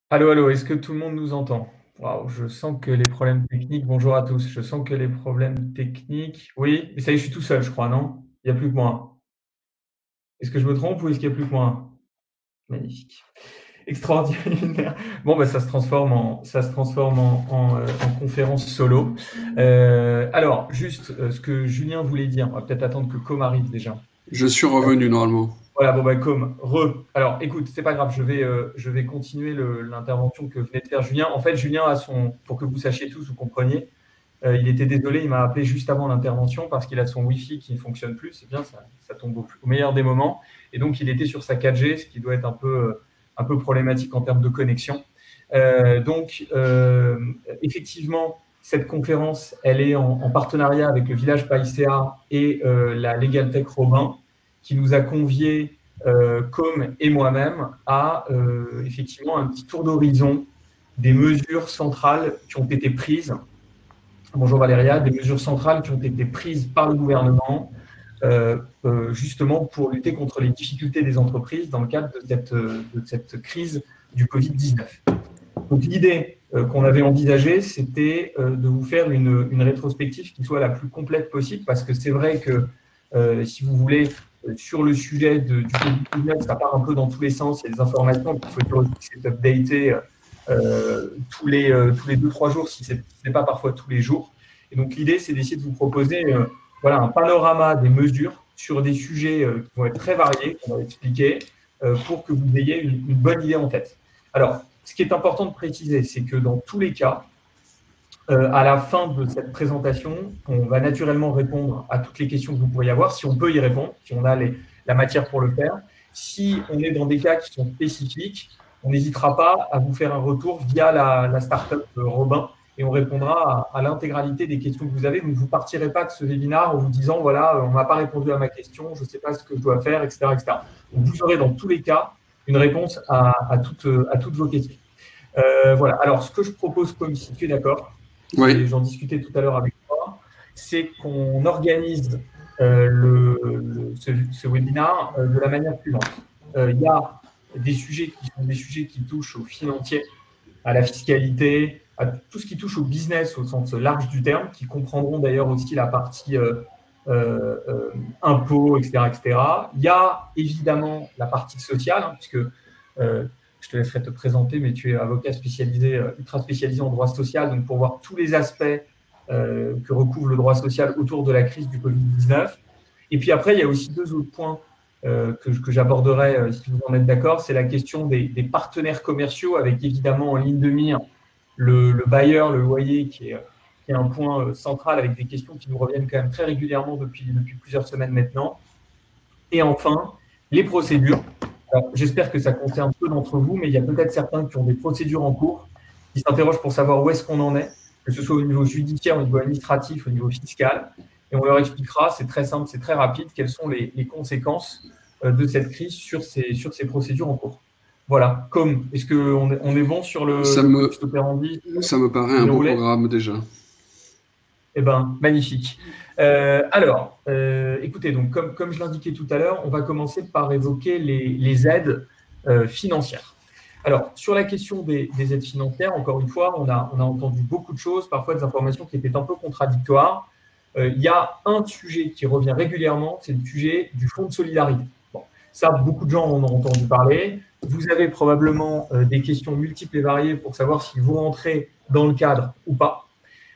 Allô, allô, est-ce que tout le monde nous entend? Waouh, je sens que les problèmes techniques. Bonjour à tous. Je sens que les problèmes techniques. Oui, mais ça y est, je suis tout seul, je crois, non? Il n'y a plus que moi. Est-ce que je me trompe ou est-ce qu'il y a plus que moi? Magnifique. Extraordinaire. Bon, bah, ça se transforme en conférence solo. Alors, juste ce que Julien voulait dire, on va peut-être attendre que Com arrive déjà. Je suis revenu normalement. Voilà, bon, bah, Alors, écoute, c'est pas grave, je vais continuer l'intervention que venait de faire Julien. En fait, Julien a pour que vous sachiez tous, vous compreniez, il était désolé, il m'a appelé juste avant l'intervention parce qu'il a son Wi-Fi qui ne fonctionne plus. C'est bien, ça tombe au meilleur des moments. Et donc, il était sur sa 4G, ce qui doit être un peu problématique en termes de connexion. Effectivement, cette conférence, elle est en partenariat avec le Village Païséa et la Legal Tech Robin, qui nous a conviés, Com et moi-même, à effectivement un petit tour d'horizon des mesures centrales qui ont été prises. Bonjour Valéria, des mesures centrales qui ont été prises par le gouvernement justement pour lutter contre les difficultés des entreprises dans le cadre de cette crise du Covid-19. Donc l'idée qu'on avait envisagée, c'était de vous faire une rétrospective qui soit la plus complète possible, parce que c'est vrai que, si vous voulez, sur le sujet du Covid-19, ça part un peu dans tous les sens, il y a des informations, il faut dire aussi que c'est updaté tous les 2-3 jours, si ce n'est pas parfois tous les jours. Et donc l'idée, c'est d'essayer de vous proposer voilà, un panorama des mesures sur des sujets qui vont être très variés, qu'on va expliquer, pour que vous ayez une bonne idée en tête. Alors, ce qui est important de préciser, c'est que dans tous les cas, à la fin de cette présentation, on va naturellement répondre à toutes les questions que vous pourriez avoir, si on peut y répondre, si on a la matière pour le faire. Si on est dans des cas qui sont spécifiques, on n'hésitera pas à vous faire un retour via la startup Robin et on répondra à l'intégralité des questions que vous avez. Donc, vous ne partirez pas de ce webinaire en vous disant, voilà, on ne m'a pas répondu à ma question, je ne sais pas ce que je dois faire, etc., etc. Donc, vous aurez dans tous les cas une réponse à toutes vos questions. Voilà. Alors, ce que je propose, comme si tu es d'accord, Oui, j'en discutais tout à l'heure avec toi, c'est qu'on organise ce webinaire de la manière suivante. Il y a des sujets qui sont des sujets qui touchent au financier, à la fiscalité, à tout ce qui touche au business au sens large du terme, qui comprendront d'ailleurs aussi la partie impôts, etc., etc. Il y a évidemment la partie sociale, hein, puisque je te laisserai te présenter, mais tu es avocat spécialisé, ultra spécialisé en droit social, donc pour voir tous les aspects que recouvre le droit social autour de la crise du Covid-19. Et puis après, il y a aussi deux autres points que j'aborderai, si vous en êtes d'accord, c'est la question des partenaires commerciaux, avec évidemment en ligne de mire le bailleur, le loyer, qui est un point central, avec des questions qui nous reviennent quand même très régulièrement depuis plusieurs semaines maintenant. Et enfin, les procédures. J'espère que ça concerne peu d'entre vous, mais il y a peut-être certains qui ont des procédures en cours, qui s'interrogent pour savoir où est-ce qu'on en est, que ce soit au niveau judiciaire, au niveau administratif, au niveau fiscal. Et on leur expliquera, c'est très simple, c'est très rapide, quelles sont les conséquences de cette crise sur ces procédures en cours. Voilà. Est-ce qu'on est bon sur ça le me, modus operandi ça me paraît un beau déroulé? programme déjà. Eh ben, magnifique. Écoutez, donc, comme je l'indiquais tout à l'heure, on va commencer par évoquer les aides financières. Alors, sur la question des aides financières, encore une fois, on a entendu beaucoup de choses, parfois des informations qui étaient un peu contradictoires. Il y a un sujet qui revient régulièrement, c'est le sujet du fonds de solidarité. Bon, ça, beaucoup de gens en ont entendu parler. Vous avez probablement des questions multiples et variées pour savoir si vous rentrez dans le cadre ou pas.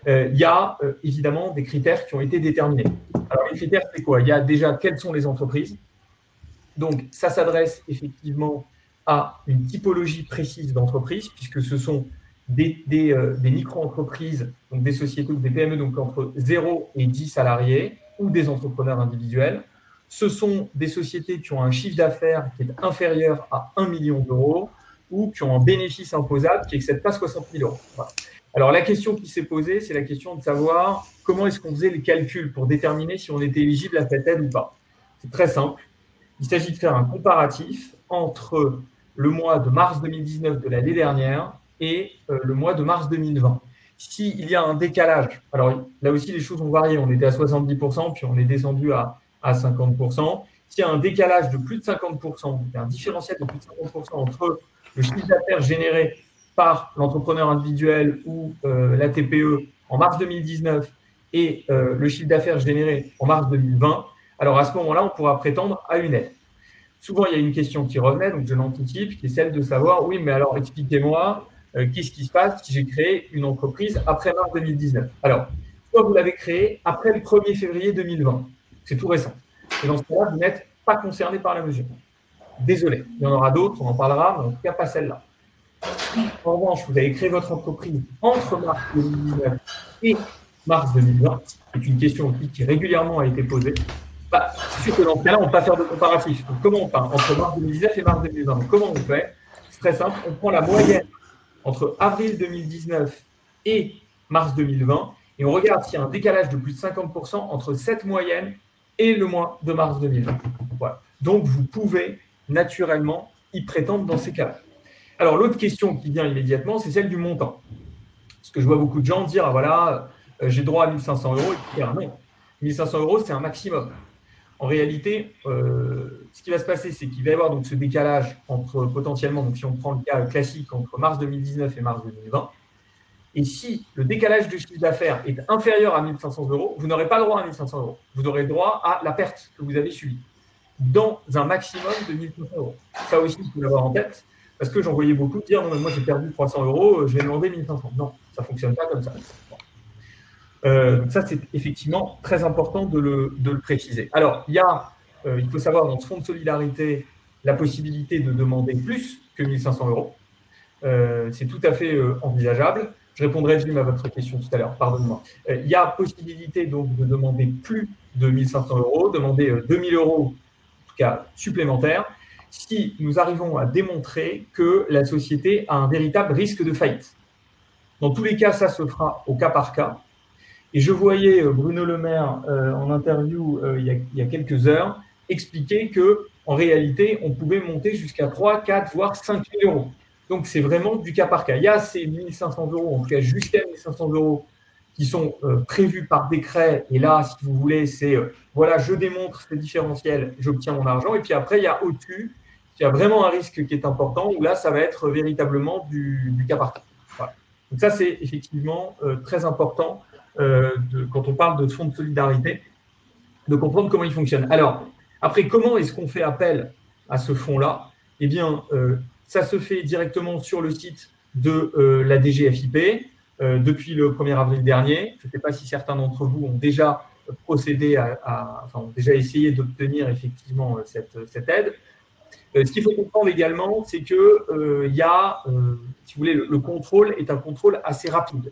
Il y a évidemment des critères qui ont été déterminés. Alors, les critères, c'est quoi? Il y a déjà quelles sont les entreprises. Donc, ça s'adresse effectivement à une typologie précise d'entreprise, puisque ce sont des micro-entreprises, donc des sociétés ou des PME, donc entre 0 et 10 salariés, ou des entrepreneurs individuels. Ce sont des sociétés qui ont un chiffre d'affaires qui est inférieur à 1 million d'euros ou qui ont un bénéfice imposable qui n'excède pas 60 000 euros. Voilà. Alors, la question qui s'est posée, c'est la question de savoir comment est-ce qu'on faisait le calcul pour déterminer si on était éligible à cette aide ou pas. C'est très simple. Il s'agit de faire un comparatif entre le mois de mars 2019 de l'année dernière et le mois de mars 2020. S'il y a un décalage, alors là aussi les choses ont varié, on était à 70%, puis on est descendu à 50%. S'il y a un décalage de plus de 50%, un différentiel de plus de 50% entre le chiffre d'affaires généré par l'entrepreneur individuel ou la TPE en mars 2019 et le chiffre d'affaires généré en mars 2020, alors à ce moment-là, on pourra prétendre à une aide. Souvent, il y a une question qui revenait, donc je l'anticipe, qui est celle de savoir, oui, mais alors expliquez-moi, qu'est-ce qui se passe si j'ai créé une entreprise après mars 2019? Alors, soit vous l'avez créée après le 1er février 2020, c'est tout récent. Et dans ce cas-là, vous n'êtes pas concerné par la mesure. Désolé, il y en aura d'autres, on en parlera, mais en tout cas pas celle-là. En revanche, vous avez créé votre entreprise entre mars 2019 et mars 2020, c'est une question qui régulièrement a été posée. Bah, c'est sûr que dans ce cas-là, on ne peut pas faire de comparatif. Donc, comment on fait entre mars 2019 et mars 2020? Donc, comment on fait? C'est très simple, on prend la moyenne entre avril 2019 et mars 2020 et on regarde s'il y a un décalage de plus de 50% entre cette moyenne et le mois de mars 2020. Voilà. Donc, vous pouvez naturellement y prétendre dans ces cas-là. Alors, l'autre question qui vient immédiatement, c'est celle du montant. Parce que je vois beaucoup de gens dire, ah, voilà, j'ai droit à 1 500 €. Et non, 1 500 €, c'est un maximum. En réalité, ce qui va se passer, c'est qu'il va y avoir donc ce décalage entre potentiellement, donc si on prend le cas classique, entre mars 2019 et mars 2020. Et si le décalage de chiffre d'affaires est inférieur à 1 500 €, vous n'aurez pas le droit à 1 500 €. Vous aurez droit à la perte que vous avez subie dans un maximum de 1 500 €. Ça aussi, il faut l'avoir en tête. Parce que j'en voyais beaucoup dire, non, mais moi j'ai perdu 300 €, je vais demander 1 500. Non, ça ne fonctionne pas comme ça. Donc ça, c'est effectivement très important de le préciser. Alors, il faut savoir dans ce fonds de solidarité la possibilité de demander plus que 1 500 €. C'est tout à fait envisageable. Je répondrai, Jim, à votre question tout à l'heure, pardonne-moi. Il y a possibilité donc de demander plus de 1 500 €, demander 2 000 €, en tout cas supplémentaires, si nous arrivons à démontrer que la société a un véritable risque de faillite. Dans tous les cas, ça se fera au cas par cas. Et je voyais Bruno Le Maire en interview il y a quelques heures expliquer qu'en réalité, on pouvait monter jusqu'à 3, 4, voire 5 000 €. Donc, c'est vraiment du cas par cas. Il y a ces 1 500 €, en tout cas jusqu'à 1 500 € qui sont prévus par décret. Et là, si vous voulez, c'est voilà, je démontre ce différentiel, j'obtiens mon argent. Et puis après, il y a au-dessus, il y a vraiment un risque qui est important, où là, ça va être véritablement du cas par cas. Voilà. Donc ça, c'est effectivement très important quand on parle de fonds de solidarité, de comprendre comment il fonctionne. Alors, après, comment est-ce qu'on fait appel à ce fonds-là? Eh bien, ça se fait directement sur le site de la DGFiP depuis le 1er avril dernier. Je ne sais pas si certains d'entre vous ont déjà procédé ont déjà essayé d'obtenir effectivement cette aide. Ce qu'il faut comprendre également, c'est que si vous voulez, le contrôle est un contrôle assez rapide.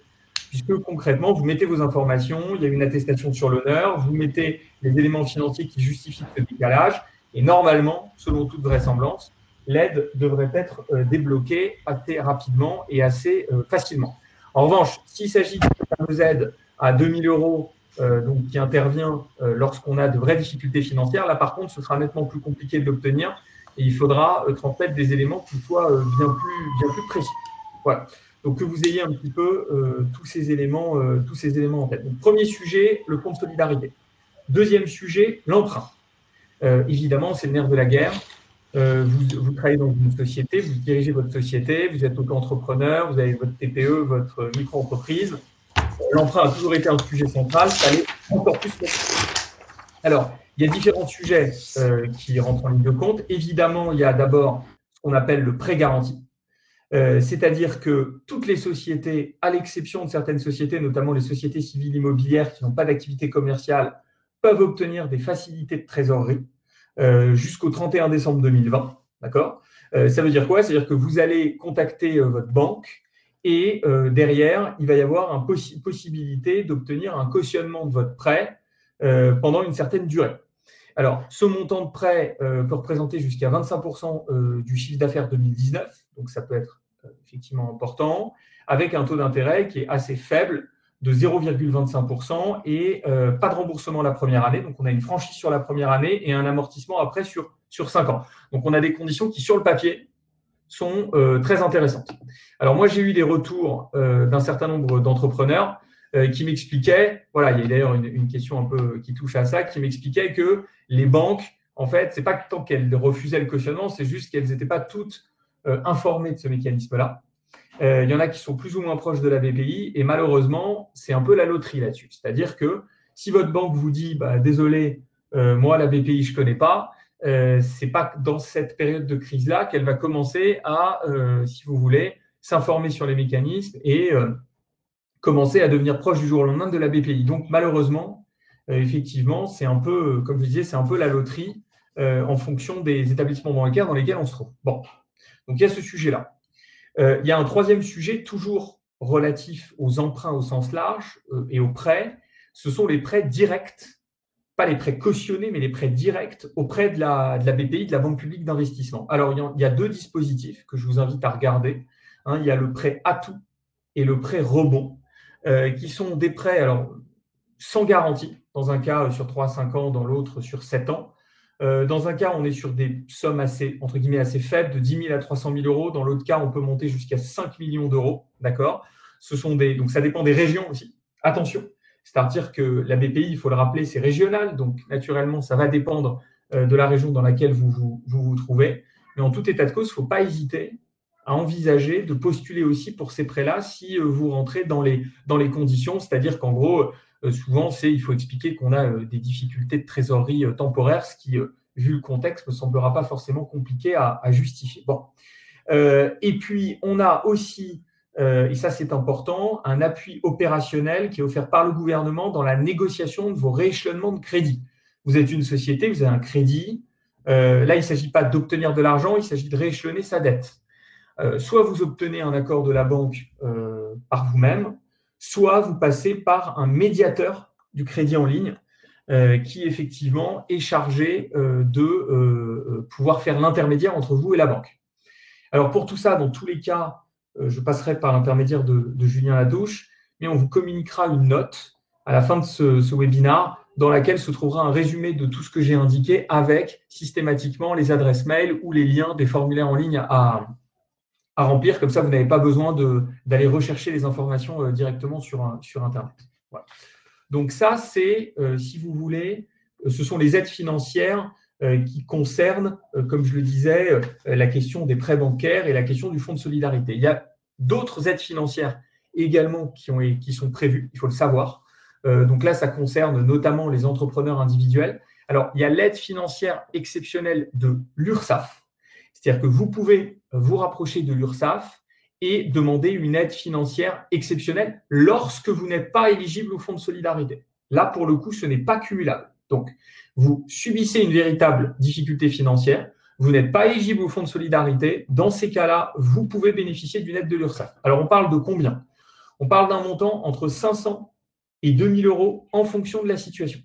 Puisque concrètement, vous mettez vos informations, il y a une attestation sur l'honneur, vous mettez les éléments financiers qui justifient ce décalage, et normalement, selon toute vraisemblance, l'aide devrait être débloquée assez rapidement et assez facilement. En revanche, s'il s'agit d'une fameuse aide à 2 000 € donc qui intervient lorsqu'on a de vraies difficultés financières, là par contre, ce sera nettement plus compliqué de l'obtenir et il faudra transmettre des éléments qui soient bien plus précis. Voilà. Donc, que vous ayez un petit peu tous ces éléments en tête. Donc, premier sujet, le fonds de solidarité. Deuxième sujet, l'emprunt. Évidemment, c'est le nerf de la guerre. Vous travaillez dans une société, vous dirigez votre société, vous êtes auto-entrepreneur, vous avez votre TPE, votre micro-entreprise. L'emprunt a toujours été un sujet central, ça l'est encore plus. Alors, il y a différents sujets qui rentrent en ligne de compte. Évidemment, il y a d'abord ce qu'on appelle le prêt garanti. C'est-à-dire que toutes les sociétés, à l'exception de certaines sociétés, notamment les sociétés civiles immobilières qui n'ont pas d'activité commerciale, peuvent obtenir des facilités de trésorerie jusqu'au 31 décembre 2020. D'accord ? Ça veut dire quoi ? C'est-à-dire que vous allez contacter votre banque et derrière, il va y avoir une possibilité d'obtenir un cautionnement de votre prêt pendant une certaine durée. Alors, ce montant de prêt peut représenter jusqu'à 25% du chiffre d'affaires 2019, donc ça peut être effectivement important, avec un taux d'intérêt qui est assez faible de 0,25% et pas de remboursement la première année. Donc, on a une franchise sur la première année et un amortissement après sur 5 ans. Donc, on a des conditions qui, sur le papier, sont très intéressantes. Alors, moi, j'ai eu des retours d'un certain nombre d'entrepreneurs qui m'expliquaient, voilà, il y a d'ailleurs une question un peu qui touche à ça, qui m'expliquait que les banques, en fait, c'est pas tant qu'elles refusaient le cautionnement, c'est juste qu'elles n'étaient pas toutes informées de ce mécanisme-là. Il y en a qui sont plus ou moins proches de la BPI et malheureusement, c'est un peu la loterie là-dessus. C'est-à-dire que si votre banque vous dit « désolé, moi, la BPI, je ne connais pas », ce n'est pas dans cette période de crise-là qu'elle va commencer à, si vous voulez, s'informer sur les mécanismes et commencer à devenir proche du jour au lendemain de la BPI. Donc, malheureusement, effectivement, c'est un peu, comme je disais, c'est un peu la loterie en fonction des établissements bancaires dans lesquels on se trouve. Bon, donc il y a ce sujet-là. Il y a un troisième sujet, toujours relatif aux emprunts au sens large et aux prêts. Ce sont les prêts directs, pas les prêts cautionnés, mais les prêts directs auprès de la BPI, de la Banque publique d'investissement. Alors, il y a deux dispositifs que je vous invite à regarder. Il y a le prêt atout et le prêt rebond, qui sont des prêts sans garantie, dans un cas sur 3 à 5 ans, dans l'autre sur 7 ans. Dans un cas, on est sur des sommes entre guillemets, assez faibles, de 10 000 à 300 000 euros. Dans l'autre cas, on peut monter jusqu'à 5 millions d'euros. D'accord ? Donc, ça dépend des régions aussi. Attention, c'est-à-dire que la BPI, il faut le rappeler, c'est régional. Donc, naturellement, ça va dépendre de la région dans laquelle vous trouvez. Mais en tout état de cause, il ne faut pas hésiter à envisager de postuler aussi pour ces prêts-là si vous rentrez dans les conditions. C'est-à-dire qu'en gros, souvent, il faut expliquer qu'on a des difficultés de trésorerie temporaire, ce qui, vu le contexte, ne me semblera pas forcément compliqué à justifier. Bon. Et puis, on a aussi, et ça c'est important, un appui opérationnel qui est offert par le gouvernement dans la négociation de vos rééchelonnements de crédit. Vous êtes une société, vous avez un crédit. Là, il ne s'agit pas d'obtenir de l'argent, il s'agit de rééchelonner sa dette. Soit vous obtenez un accord de la banque par vous-même, soit vous passez par un médiateur du crédit en ligne qui effectivement est chargé de pouvoir faire l'intermédiaire entre vous et la banque. Alors pour tout ça, dans tous les cas, je passerai par l'intermédiaire de Julien Ladouche, mais on vous communiquera une note à la fin de ce webinaire dans laquelle se trouvera un résumé de tout ce que j'ai indiqué avec systématiquement les adresses mail ou les liens des formulaires en ligne à remplir. Comme ça, vous n'avez pas besoin d'aller rechercher les informations directement sur Internet. Voilà. Donc ça, c'est, si vous voulez, ce sont les aides financières qui concernent, comme je le disais, la question des prêts bancaires et la question du fonds de solidarité. Il y a d'autres aides financières également qui sont prévues, il faut le savoir. Donc là, ça concerne notamment les entrepreneurs individuels. Alors, il y a l'aide financière exceptionnelle de l'URSSAF. C'est-à-dire que vous pouvez vous rapprocher de l'URSSAF et demander une aide financière exceptionnelle lorsque vous n'êtes pas éligible au fonds de solidarité. Là, pour le coup, ce n'est pas cumulable. Donc, vous subissez une véritable difficulté financière, vous n'êtes pas éligible au fonds de solidarité. Dans ces cas-là, vous pouvez bénéficier d'une aide de l'URSSAF. Alors, on parle de combien ? On parle d'un montant entre 500 et 2 000 euros en fonction de la situation.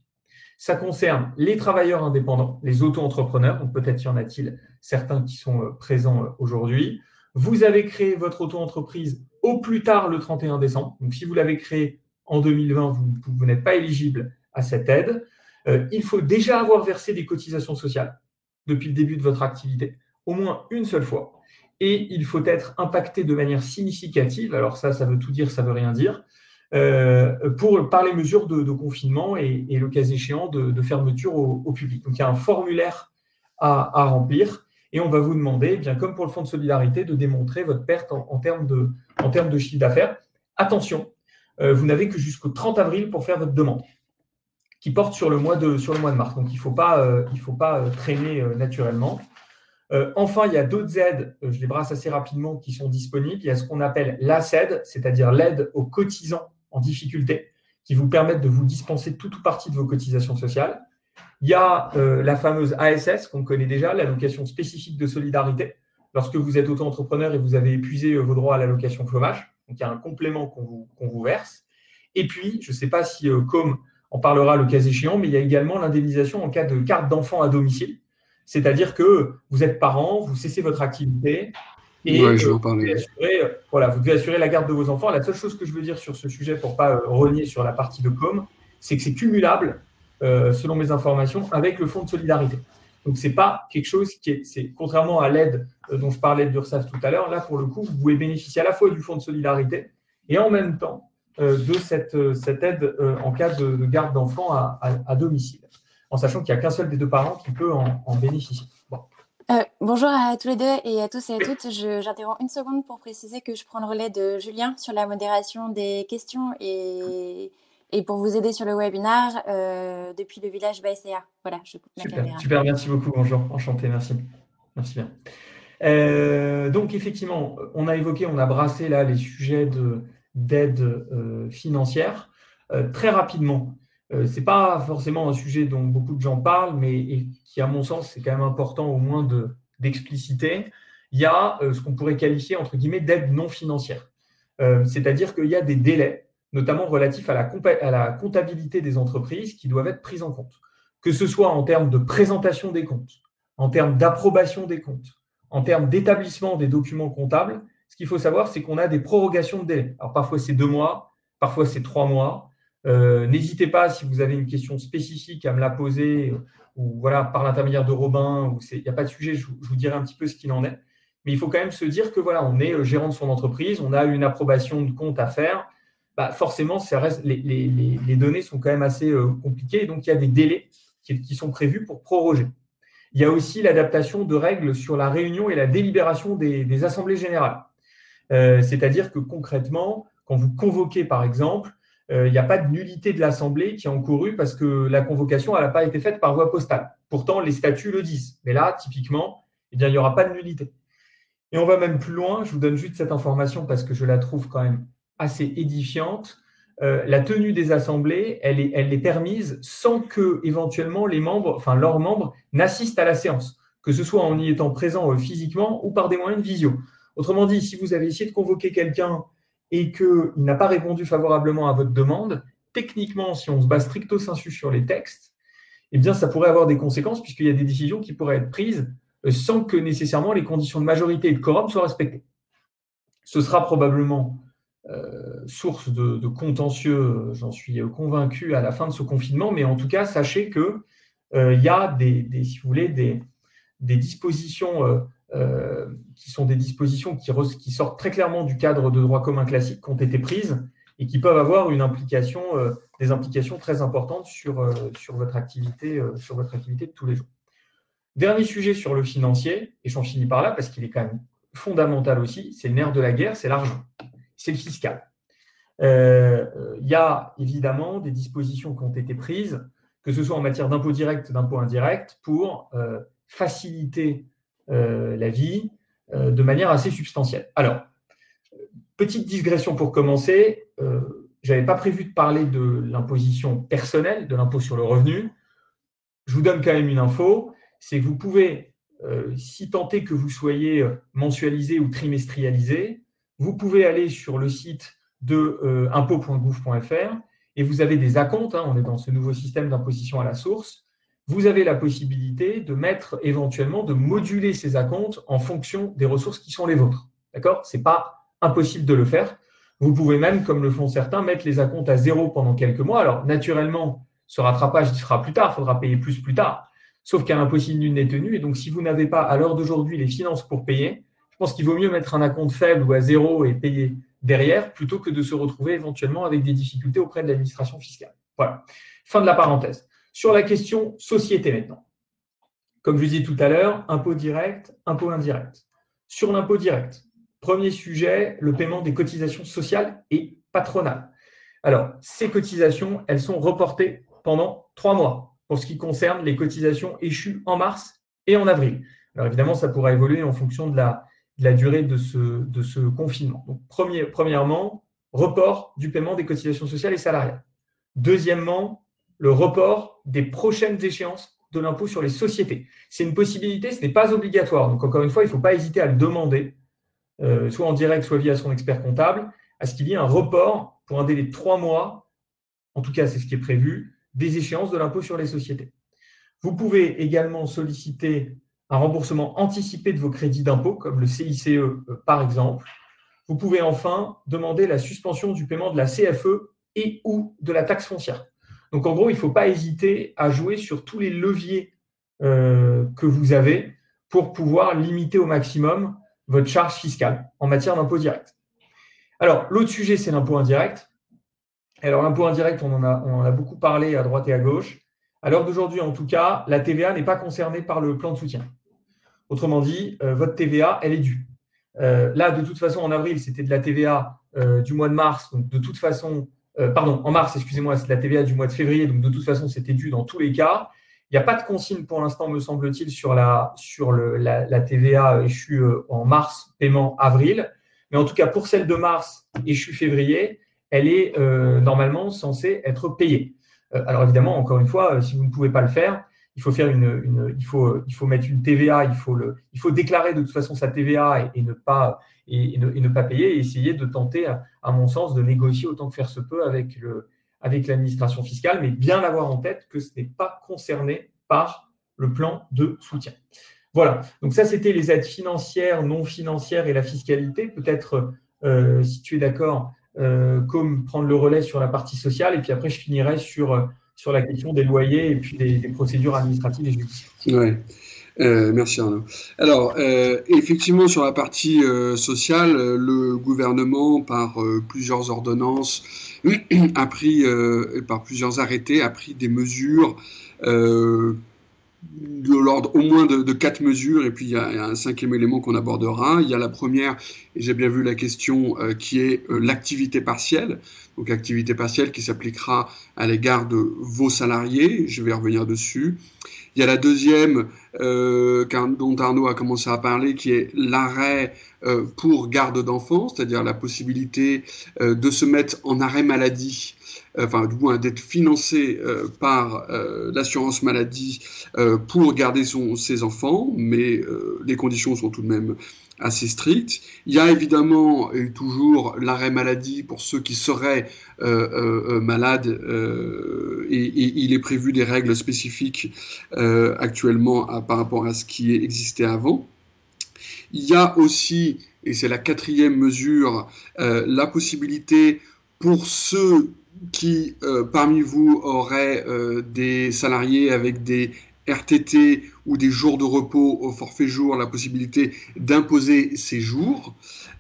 Ça concerne les travailleurs indépendants, les auto-entrepreneurs, donc peut-être y en a-t-il certains qui sont présents aujourd'hui. Vous avez créé votre auto-entreprise au plus tard le 31 décembre. Donc, si vous l'avez créé en 2020, vous n'êtes pas éligible à cette aide. Il faut déjà avoir versé des cotisations sociales depuis le début de votre activité, au moins une seule fois. Et il faut être impacté de manière significative. Alors ça veut tout dire, ça ne veut rien dire. Par les mesures de confinement et le cas échéant de fermeture au public. Donc, il y a un formulaire à remplir et on va vous demander, bien comme pour le fonds de solidarité, de démontrer votre perte en termes de chiffre d'affaires. Attention, vous n'avez que jusqu'au 30 avril pour faire votre demande, qui porte sur le mois de mars. Donc, il ne faut pas traîner naturellement. Enfin, il y a d'autres aides, je les brasse assez rapidement, qui sont disponibles. Il y a ce qu'on appelle l'ACED, c'est-à-dire l'aide aux cotisants en difficulté, qui vous permettent de vous dispenser tout ou partie de vos cotisations sociales. Il y a la fameuse ASS, qu'on connaît déjà, l'allocation spécifique de solidarité, lorsque vous êtes auto-entrepreneur et vous avez épuisé vos droits à l'allocation chômage. Donc, il y a un complément qu'on vous verse. Et puis, je ne sais pas si Com en parlera le cas échéant, mais il y a également l'indemnisation en cas de carte d'enfant à domicile. C'est-à-dire que vous êtes parent, vous cessez votre activité et vous devez assurer la garde de vos enfants. La seule chose que je veux dire sur ce sujet pour ne pas renier sur la partie de Com, c'est que c'est cumulable, selon mes informations, avec le fonds de solidarité. Donc, ce n'est pas quelque chose contrairement à l'aide dont je parlais de l'URSSAF tout à l'heure, là, pour le coup, vous pouvez bénéficier à la fois du fonds de solidarité et en même temps de cette aide en cas de garde d'enfants à domicile, en sachant qu'il n'y a qu'un seul des deux parents qui peut en bénéficier. Bon. Bonjour à tous les deux et à tous et à toutes. J'interromps une seconde pour préciser que je prends le relais de Julien sur la modération des questions et pour vous aider sur le webinaire depuis le village BSCA. Voilà, je coupe ma caméra. Super, merci beaucoup. Bonjour, enchanté, merci. Merci bien. Donc, effectivement, on a brassé là les sujets d'aide financière. Très rapidement, ce n'est pas forcément un sujet dont beaucoup de gens parlent, mais qui, à mon sens, c'est quand même important au moins d'expliciter. Il y a ce qu'on pourrait qualifier, entre guillemets, d'aide non financière. C'est-à-dire qu'il y a des délais, notamment relatifs à la comptabilité des entreprises, qui doivent être pris en compte, que ce soit en termes de présentation des comptes, en termes d'approbation des comptes, en termes d'établissement des documents comptables. Ce qu'il faut savoir, c'est qu'on a des prorogations de délai. Alors, parfois, c'est 2 mois, parfois, c'est 3 mois. N'hésitez pas, si vous avez une question spécifique, à me la poser ou voilà, par l'intermédiaire de Robin. Il n'y a pas de sujet, je vous dirai un petit peu ce qu'il en est. Mais il faut quand même se dire que voilà, on est gérant de son entreprise, on a une approbation de compte à faire. Forcément, les données sont quand même assez compliquées. Donc, il y a des délais qui sont prévus pour proroger. Il y a aussi l'adaptation de règles sur la réunion et la délibération des assemblées générales. C'est-à-dire que concrètement, quand vous convoquez par exemple, il n'y a pas de nullité de l'assemblée qui est encourue parce que la convocation n'a pas été faite par voie postale. Pourtant, les statuts le disent. Mais là, typiquement, il n'y aura pas de nullité. Et on va même plus loin. Je vous donne juste cette information parce que je la trouve quand même assez édifiante. La tenue des assemblées, elle est permise sans que éventuellement leurs membres n'assistent à la séance, que ce soit en y étant présent physiquement ou par des moyens de visio. Autrement dit, si vous avez essayé de convoquer quelqu'un et qu'il n'a pas répondu favorablement à votre demande, techniquement, si on se base stricto sensu sur les textes, eh bien, ça pourrait avoir des conséquences puisqu'il y a des décisions qui pourraient être prises sans que nécessairement les conditions de majorité et de quorum soient respectées. Ce sera probablement source de contentieux, j'en suis convaincu, à la fin de ce confinement, mais en tout cas, sachez qu'il y a si vous voulez, des dispositions qui sont des dispositions qui sortent très clairement du cadre de droit commun classique, qui ont été prises et qui peuvent avoir des implications très importantes sur votre activité de tous les jours. Dernier sujet sur le financier, et j'en finis par là parce qu'il est quand même fondamental aussi, c'est le nerf de la guerre, c'est l'argent, c'est le fiscal. Il y a évidemment des dispositions qui ont été prises, que ce soit en matière d'impôt direct, d'impôt indirect, pour faciliter la vie de manière assez substantielle. Alors, petite digression pour commencer, je n'avais pas prévu de parler de l'imposition personnelle, de l'impôt sur le revenu. Je vous donne quand même une info, c'est que vous pouvez, si tant est que vous soyez mensualisé ou trimestrialisé, vous pouvez aller sur le site de impôt.gouv.fr et vous avez des acomptes, on est dans ce nouveau système d'imposition à la source, vous avez la possibilité de mettre éventuellement, de moduler ces acomptes en fonction des ressources qui sont les vôtres. D'accord ? Ce n'est pas impossible de le faire. Vous pouvez même, comme le font certains, mettre les acomptes à 0 pendant quelques mois. Alors, naturellement, ce rattrapage il sera plus tard, il faudra payer plus tard. Sauf qu'un impossible nul n'est tenu. Et donc, si vous n'avez pas, à l'heure d'aujourd'hui, les finances pour payer, je pense qu'il vaut mieux mettre un acompte faible ou à 0 et payer derrière, plutôt que de se retrouver éventuellement avec des difficultés auprès de l'administration fiscale. Voilà. Fin de la parenthèse. Sur la question société maintenant. Comme je vous disais tout à l'heure, impôt direct, impôt indirect. Sur l'impôt direct, premier sujet, le paiement des cotisations sociales et patronales. Alors, ces cotisations, elles sont reportées pendant 3 mois pour ce qui concerne les cotisations échues en mars et en avril. Alors évidemment, ça pourra évoluer en fonction de la durée de ce confinement. Donc, premièrement, report du paiement des cotisations sociales et salariales. Deuxièmement, le report des prochaines échéances de l'impôt sur les sociétés. C'est une possibilité, ce n'est pas obligatoire. Donc, encore une fois, il ne faut pas hésiter à le demander, soit en direct, soit via son expert comptable, à ce qu'il y ait un report pour un délai de 3 mois, en tout cas, c'est ce qui est prévu, des échéances de l'impôt sur les sociétés. Vous pouvez également solliciter un remboursement anticipé de vos crédits d'impôt, comme le CICE par exemple. Vous pouvez enfin demander la suspension du paiement de la CFE et ou de la taxe foncière. Donc en gros, il ne faut pas hésiter à jouer sur tous les leviers que vous avez pour pouvoir limiter au maximum votre charge fiscale en matière d'impôt direct. Alors, l'autre sujet, c'est l'impôt indirect. Alors, l'impôt indirect, on en a beaucoup parlé à droite et à gauche. À l'heure d'aujourd'hui, en tout cas, la TVA n'est pas concernée par le plan de soutien. Autrement dit, votre TVA, elle est due. Là, de toute façon, en avril, c'était de la TVA du mois de mars. Donc, de toute façon, pardon, en mars, excusez-moi, c'est de la TVA du mois de février. Donc, de toute façon, c'était dû dans tous les cas. Il n'y a pas de consigne pour l'instant, me semble-t-il, sur la TVA échue en mars, paiement avril. Mais en tout cas, pour celle de mars, échue février, elle est normalement censée être payée. Alors évidemment, encore une fois, si vous ne pouvez pas le faire, il faut faire il faut mettre une TVA, il faut déclarer de toute façon sa TVA et ne pas payer et essayer de tenter, à mon sens, de négocier autant que faire se peut avec l'administration fiscale, mais bien avoir en tête que ce n'est pas concerné par le plan de soutien. Voilà, donc ça c'était les aides financières, non financières et la fiscalité. Peut-être, si tu es d'accord, comme prendre le relais sur la partie sociale, et puis après je finirai sur la question des loyers et puis des procédures administratives et judiciaires. Ouais. Merci Arnaud. Alors, effectivement, sur la partie sociale, le gouvernement, par plusieurs ordonnances, a pris, par plusieurs arrêtés, a pris des mesures de l'ordre au moins de 4 mesures, et puis il y a un 5e élément qu'on abordera. Il y a la première, et j'ai bien vu la question, qui est l'activité partielle. Donc activité partielle qui s'appliquera à l'égard de vos salariés, je vais revenir dessus. Il y a la deuxième, dont Arnaud a commencé à parler, qui est l'arrêt pour garde d'enfants, c'est-à-dire la possibilité de se mettre en arrêt maladie, enfin du moins d'être financé par l'assurance maladie pour garder ses enfants, mais les conditions sont tout de même assez strictes. Il y a évidemment toujours l'arrêt maladie pour ceux qui seraient malades, et il est prévu des règles spécifiques actuellement par rapport à ce qui existait avant. Il y a aussi, et c'est la 4e mesure, la possibilité pour ceux qui, parmi vous, auraient des salariés avec des RTT ou des jours de repos au forfait jour, la possibilité d'imposer ces jours,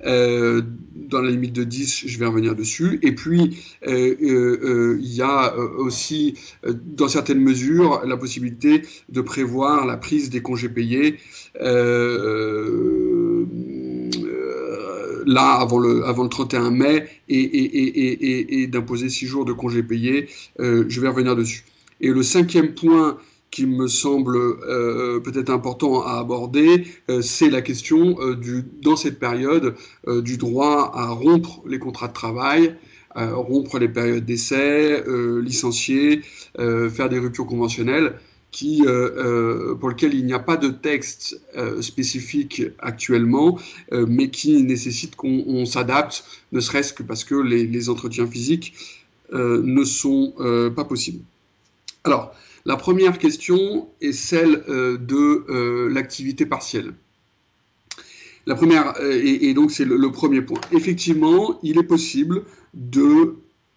dans la limite de 10, je vais revenir dessus. Et puis, il y a aussi, dans certaines mesures, la possibilité de prévoir la prise des congés payés là, avant le 31 mai, et d'imposer 6 jours de congés payés. Je vais revenir dessus. Et le 5e point qui me semble peut-être important à aborder, c'est la question, dans cette période, du droit à rompre les contrats de travail, rompre les périodes d'essai, licencier, faire des ruptures conventionnelles, pour lequel il n'y a pas de texte spécifique actuellement, mais qui nécessite qu'on s'adapte, ne serait-ce que parce que les entretiens physiques ne sont pas possibles. Alors, la première question est celle de l'activité partielle. La première, et donc c'est le premier point. Effectivement, il est possible de...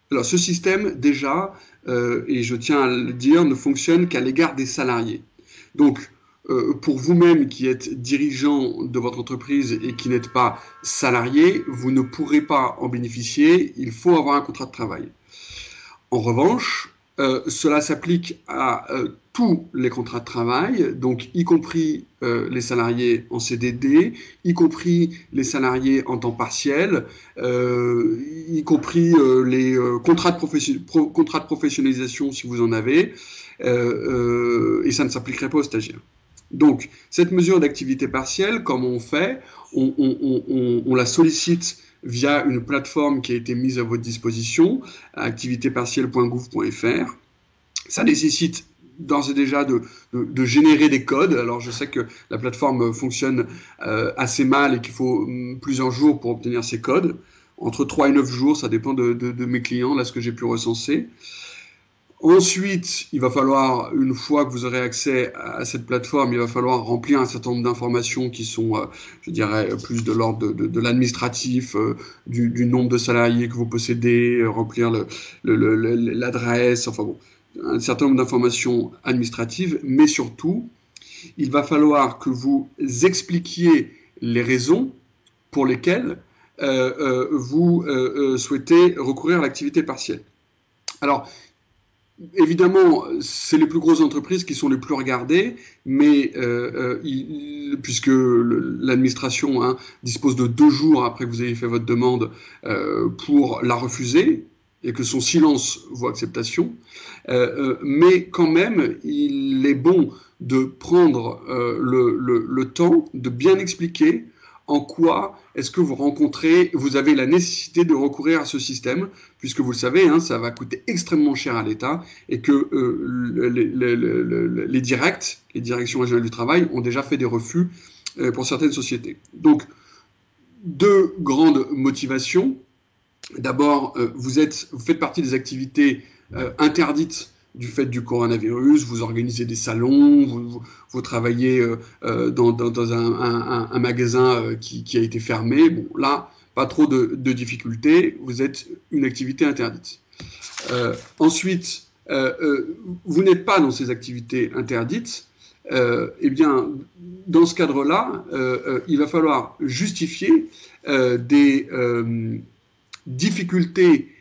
Alors, ce système, déjà, et je tiens à le dire, ne fonctionne qu'à l'égard des salariés. Donc, pour vous-même qui êtes dirigeant de votre entreprise et qui n'êtes pas salarié, vous ne pourrez pas en bénéficier, il faut avoir un contrat de travail. En revanche, cela s'applique à tous les contrats de travail, donc y compris les salariés en CDD, y compris les salariés en temps partiel, y compris les contrats de professionnalisation si vous en avez, et ça ne s'appliquerait pas aux stagiaires. Donc, cette mesure d'activité partielle, comme on fait, on la sollicite via une plateforme qui a été mise à votre disposition, activitépartielle.gouv.fr. Ça nécessite d'ores et déjà de générer des codes. Alors je sais que la plateforme fonctionne assez mal et qu'il faut plusieurs jours pour obtenir ces codes. Entre 3 et 9 jours, ça dépend de mes clients, là ce que j'ai pu recenser. Ensuite, il va falloir, une fois que vous aurez accès à cette plateforme, il va falloir remplir un certain nombre d'informations qui sont, je dirais, plus de l'ordre de l'administratif, du nombre de salariés que vous possédez, remplir l'adresse, enfin bon, un certain nombre d'informations administratives, mais surtout, il va falloir que vous expliquiez les raisons pour lesquelles vous souhaitez recourir à l'activité partielle. Alors, évidemment, c'est les plus grosses entreprises qui sont les plus regardées, mais puisque l'administration dispose de 2 jours après que vous ayez fait votre demande pour la refuser, et que son silence vaut acceptation, mais quand même, il est bon de prendre le temps de bien expliquer en quoi est-ce que vous avez la nécessité de recourir à ce système, puisque vous le savez, ça va coûter extrêmement cher à l'État, et que les directions régionales du travail, ont déjà fait des refus pour certaines sociétés. Donc, 2 grandes motivations. D'abord, vous faites partie des activités interdites du fait du coronavirus, vous organisez des salons, vous travaillez dans un magasin qui a été fermé. Bon, là, pas trop de difficultés, vous êtes une activité interdite. Ensuite, vous n'êtes pas dans ces activités interdites. Eh bien, dans ce cadre-là, il va falloir justifier des difficultés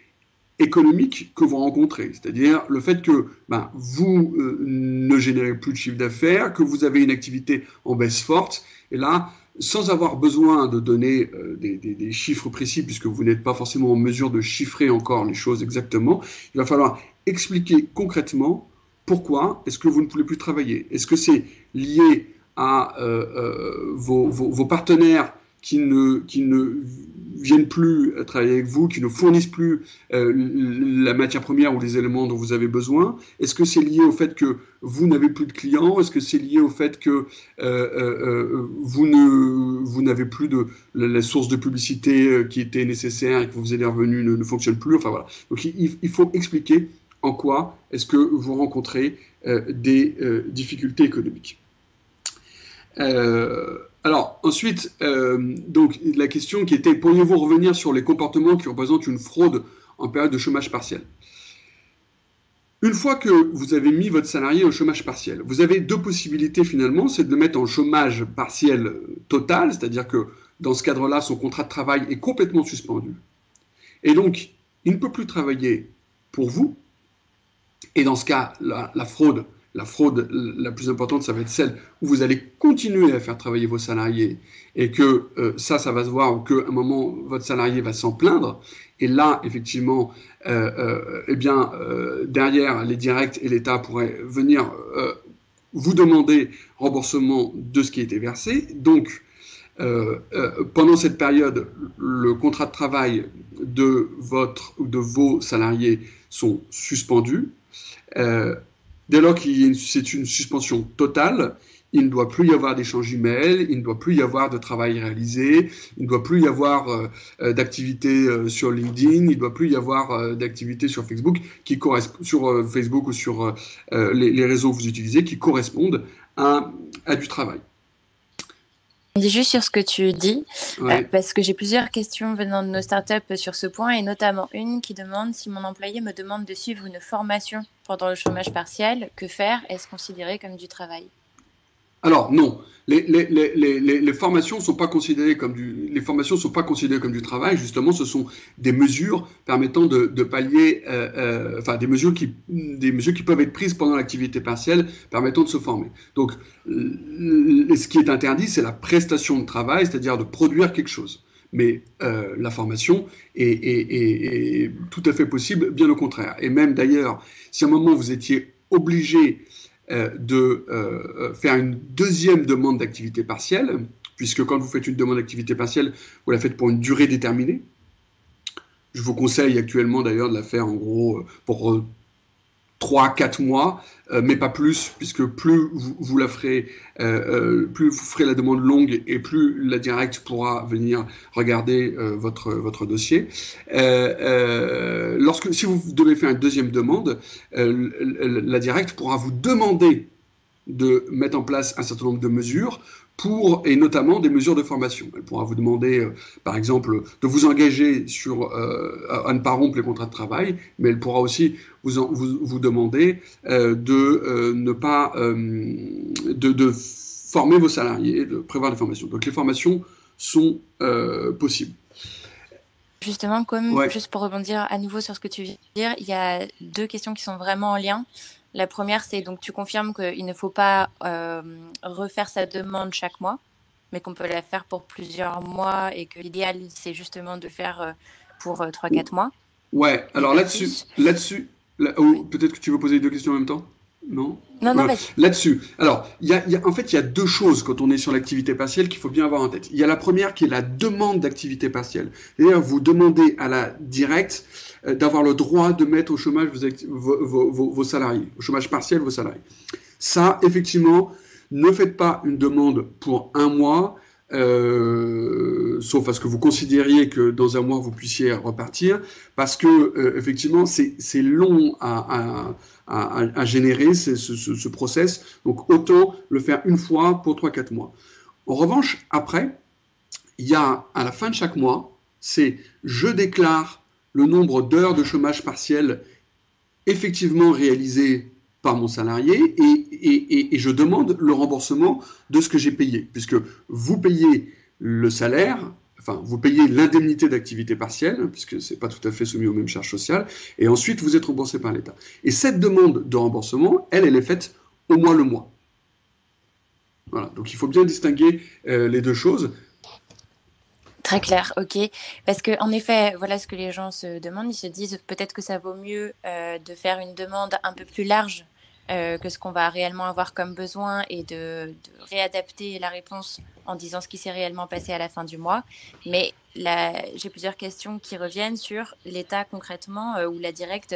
économiques que vous rencontrez, c'est-à-dire le fait que vous ne générez plus de chiffre d'affaires, que vous avez une activité en baisse forte, et là, sans avoir besoin de donner des chiffres précis, puisque vous n'êtes pas forcément en mesure de chiffrer encore les choses exactement, il va falloir expliquer concrètement pourquoi est-ce que vous ne pouvez plus travailler. Est-ce que c'est lié à vos partenaires qui ne viennent plus travailler avec vous, qui ne fournissent plus la matière première ou les éléments dont vous avez besoin? Est-ce que c'est lié au fait que vous n'avez plus de clients? Est-ce que c'est lié au fait que vous n'avez plus la source de publicité qui était nécessaire et que vous avez des revenus ne fonctionne plus? Enfin voilà. Donc il faut expliquer en quoi est-ce que vous rencontrez des difficultés économiques. Alors, ensuite, donc, la question qui était, pourriez-vous revenir sur les comportements qui représentent une fraude en période de chômage partiel? Une fois que vous avez mis votre salarié au chômage partiel, vous avez 2 possibilités finalement, c'est de le mettre en chômage partiel total, c'est-à-dire que dans ce cadre-là, son contrat de travail est complètement suspendu. Et donc, il ne peut plus travailler pour vous. Et dans ce cas, la fraude la plus importante, ça va être celle où vous allez continuer à faire travailler vos salariés et que ça va se voir ou qu'à un moment, votre salarié va s'en plaindre. Et là, effectivement, derrière, les directs et l'État pourraient venir vous demander remboursement de ce qui a été versé. Donc, pendant cette période, le contrat de travail de vos salariés sont suspendus. Dès lors que c'est une suspension totale, il ne doit plus y avoir d'échange email, il ne doit plus y avoir de travail réalisé, il ne doit plus y avoir d'activité sur LinkedIn, il ne doit plus y avoir d'activité sur Facebook Facebook ou sur les réseaux que vous utilisez qui correspondent à du travail. Je dis juste sur ce que tu dis, Ouais. parce que j'ai plusieurs questions venant de nos startups sur ce point, et notamment une qui demande si mon employé me demande de suivre une formation pendant le chômage partiel, que faire? Est-ce considéré comme du travail? Alors non, les formations sont pas considérées comme les formations sont pas considérées comme du travail. Justement, ce sont des mesures permettant de pallier, enfin des mesures qui peuvent être prises pendant l'activité partielle permettant de se former. Donc, ce qui est interdit, c'est la prestation de travail, c'est-à-dire de produire quelque chose. Mais la formation est tout à fait possible, bien au contraire. Et même d'ailleurs, si à un moment vous étiez obligé de faire une deuxième demande d'activité partielle, puisque quand vous faites une demande d'activité partielle, vous la faites pour une durée déterminée. Je vous conseille actuellement d'ailleurs de la faire en gros pour 3-4 mois, mais pas plus, puisque plus vous la ferez, plus vous ferez la demande longue et plus la directe pourra venir regarder votre dossier. Si vous devez faire une deuxième demande, la directe pourra vous demander de mettre en place un certain nombre de mesures et notamment des mesures de formation. Elle pourra vous demander, par exemple, de vous engager à ne pas rompre les contrats de travail, mais elle pourra aussi vous demander de former vos salariés, de prévoir les formations. Donc les formations sont possibles. justement, comme Ouais. juste pour rebondir à nouveau sur ce que tu viens de dire, il y a deux questions qui sont vraiment en lien. La première, c'est donc tu confirmes qu'il ne faut pas refaire sa demande chaque mois, mais qu'on peut la faire pour plusieurs mois et que l'idéal, c'est justement de le faire pour 3-4 mois Ouais, et alors pas là-dessus, plus. oh, Ouais. peut-être que tu veux poser les deux questions en même temps? Non? Non, non, vas-y. Là-dessus, alors, en fait, il y a deux choses quand on est sur l'activité partielle qu'il faut bien avoir en tête. Il y a la première qui est la demande d'activité partielle. C'est-à-dire, vous demandez à la directe d'avoir le droit de mettre au chômage vos salariés, au chômage partiel vos salariés. Ça, effectivement, ne faites pas une demande pour un mois, sauf à ce que vous considériez que dans un mois vous puissiez repartir, parce que effectivement c'est long à générer ce process, donc autant le faire une fois pour 3-4 mois. En revanche, après, il y a à la fin de chaque mois, c'est je déclare le nombre d'heures de chômage partiel effectivement réalisé par mon salarié et je demande le remboursement de ce que j'ai payé, puisque vous payez le salaire, enfin vous payez l'indemnité d'activité partielle, puisque c'est pas tout à fait soumis aux mêmes charges sociales, et ensuite vous êtes remboursé par l'État. Et cette demande de remboursement, elle est faite au mois le mois. Voilà, donc il faut bien distinguer les deux choses. Très clair, ok. Parce que en effet, voilà ce que les gens se demandent. Ils se disent peut-être que ça vaut mieux de faire une demande un peu plus large que ce qu'on va réellement avoir comme besoin et de réadapter la réponse en disant ce qui s'est réellement passé à la fin du mois. Mais là, j'ai plusieurs questions qui reviennent sur l'État concrètement ou la directe.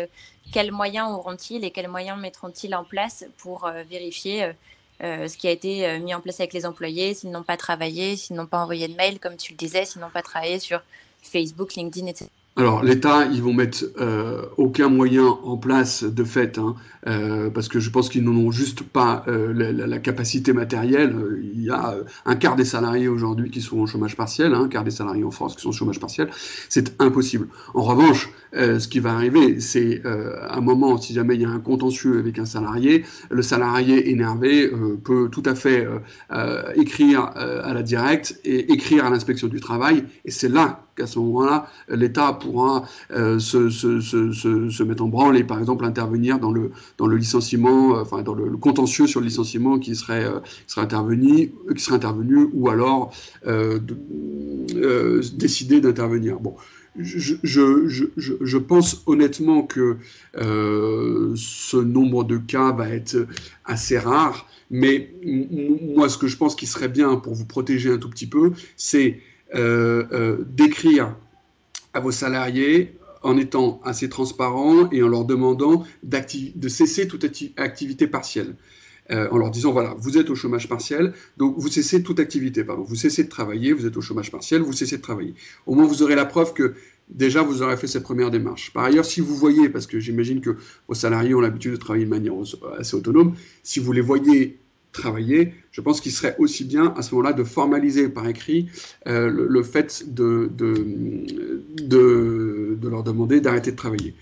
Quels moyens auront-ils et quels moyens mettront-ils en place pour vérifier ce qui a été mis en place avec les employés, s'ils n'ont pas travaillé, s'ils n'ont pas envoyé de mail, comme tu le disais, s'ils n'ont pas travaillé sur Facebook, LinkedIn, etc. Alors, l'État, ils vont mettre aucun moyen en place de fait, hein, parce que je pense qu'ils n'en ont juste pas la capacité matérielle. Il y a un quart des salariés aujourd'hui qui sont au chômage partiel, hein, un quart des salariés en France qui sont au chômage partiel. C'est impossible. En revanche, ce qui va arriver, c'est à un moment, si jamais il y a un contentieux avec un salarié, le salarié énervé peut tout à fait écrire à la directe et écrire à l'inspection du travail, et c'est là qu'à ce moment-là, l'État pourra se mettre en branle et, par exemple, intervenir dans le licenciement, enfin, dans le contentieux sur le licenciement qui serait intervenu, ou alors décider d'intervenir. Bon. Je pense honnêtement que ce nombre de cas va être assez rare, mais moi, ce que je pense qui serait bien pour vous protéger un tout petit peu, c'est d'écrire à vos salariés en étant assez transparent et en leur demandant de cesser toute activité partielle. En leur disant, voilà, vous êtes au chômage partiel, donc vous cessez toute activité, pardon, vous cessez de travailler, vous êtes au chômage partiel, vous cessez de travailler. Au moins, vous aurez la preuve que déjà, vous aurez fait cette première démarche. Par ailleurs, si vous voyez, parce que j'imagine que vos salariés ont l'habitude de travailler de manière assez autonome, si vous les voyez travailler, je pense qu'il serait aussi bien à ce moment-là de formaliser par écrit le fait de leur demander d'arrêter de travailler.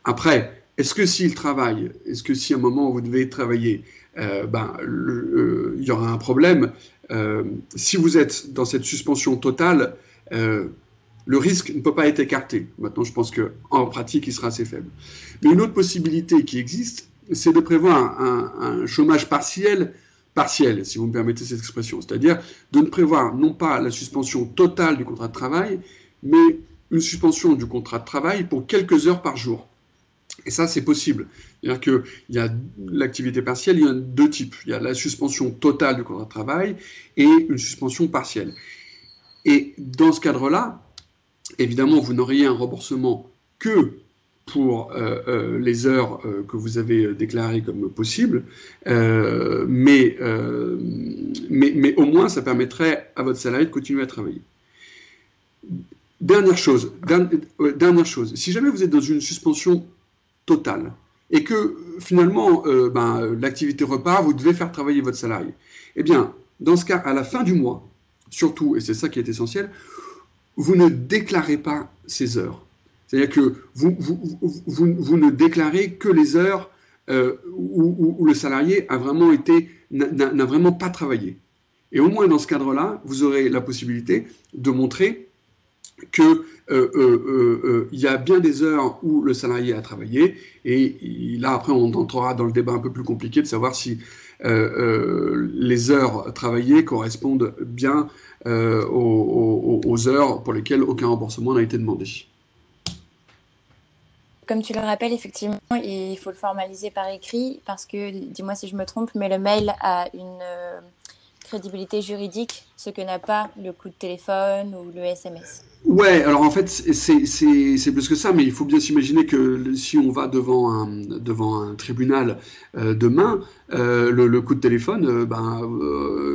Après, est-ce que s'ils travaillent, est-ce que si à un moment où vous devez travailler, il y aura un problème si vous êtes dans cette suspension totale, le risque ne peut pas être écarté. Maintenant, je pense qu'en pratique, il sera assez faible. Mais une autre possibilité qui existe, c'est de prévoir un chômage partiel, si vous me permettez cette expression. C'est-à-dire de ne prévoir non pas la suspension totale du contrat de travail, mais une suspension du contrat de travail pour quelques heures par jour. Et ça, c'est possible. C'est-à-dire qu'il y a l'activité partielle, il y a deux types. Il y a la suspension totale du contrat de travail et une suspension partielle. Et dans ce cadre-là, évidemment, vous n'auriez un remboursement que pour les heures que vous avez déclarées comme possibles, mais au moins, ça permettrait à votre salarié de continuer à travailler. Dernière chose, si jamais vous êtes dans une suspension totale et que finalement l'activité repart, vous devez faire travailler votre salarié. Eh bien, dans ce cas, à la fin du mois, surtout, et c'est ça qui est essentiel, vous ne déclarez pas ces heures. C'est-à-dire que vous ne déclarez que les heures où le salarié n'a vraiment pas travaillé. Et au moins dans ce cadre-là, vous aurez la possibilité de montrer que il y a bien des heures où le salarié a travaillé, et là après on entrera dans le débat un peu plus compliqué de savoir si les heures travaillées correspondent bien aux heures pour lesquelles aucun remboursement n'a été demandé. Comme tu le rappelles, effectivement, il faut le formaliser par écrit parce que, dis-moi si je me trompe, mais le mail a une crédibilité juridique, ce que n'a pas le coup de téléphone ou le SMS. Ouais, alors en fait, c'est plus que ça, mais il faut bien s'imaginer que si on va devant un tribunal demain, le coup de téléphone,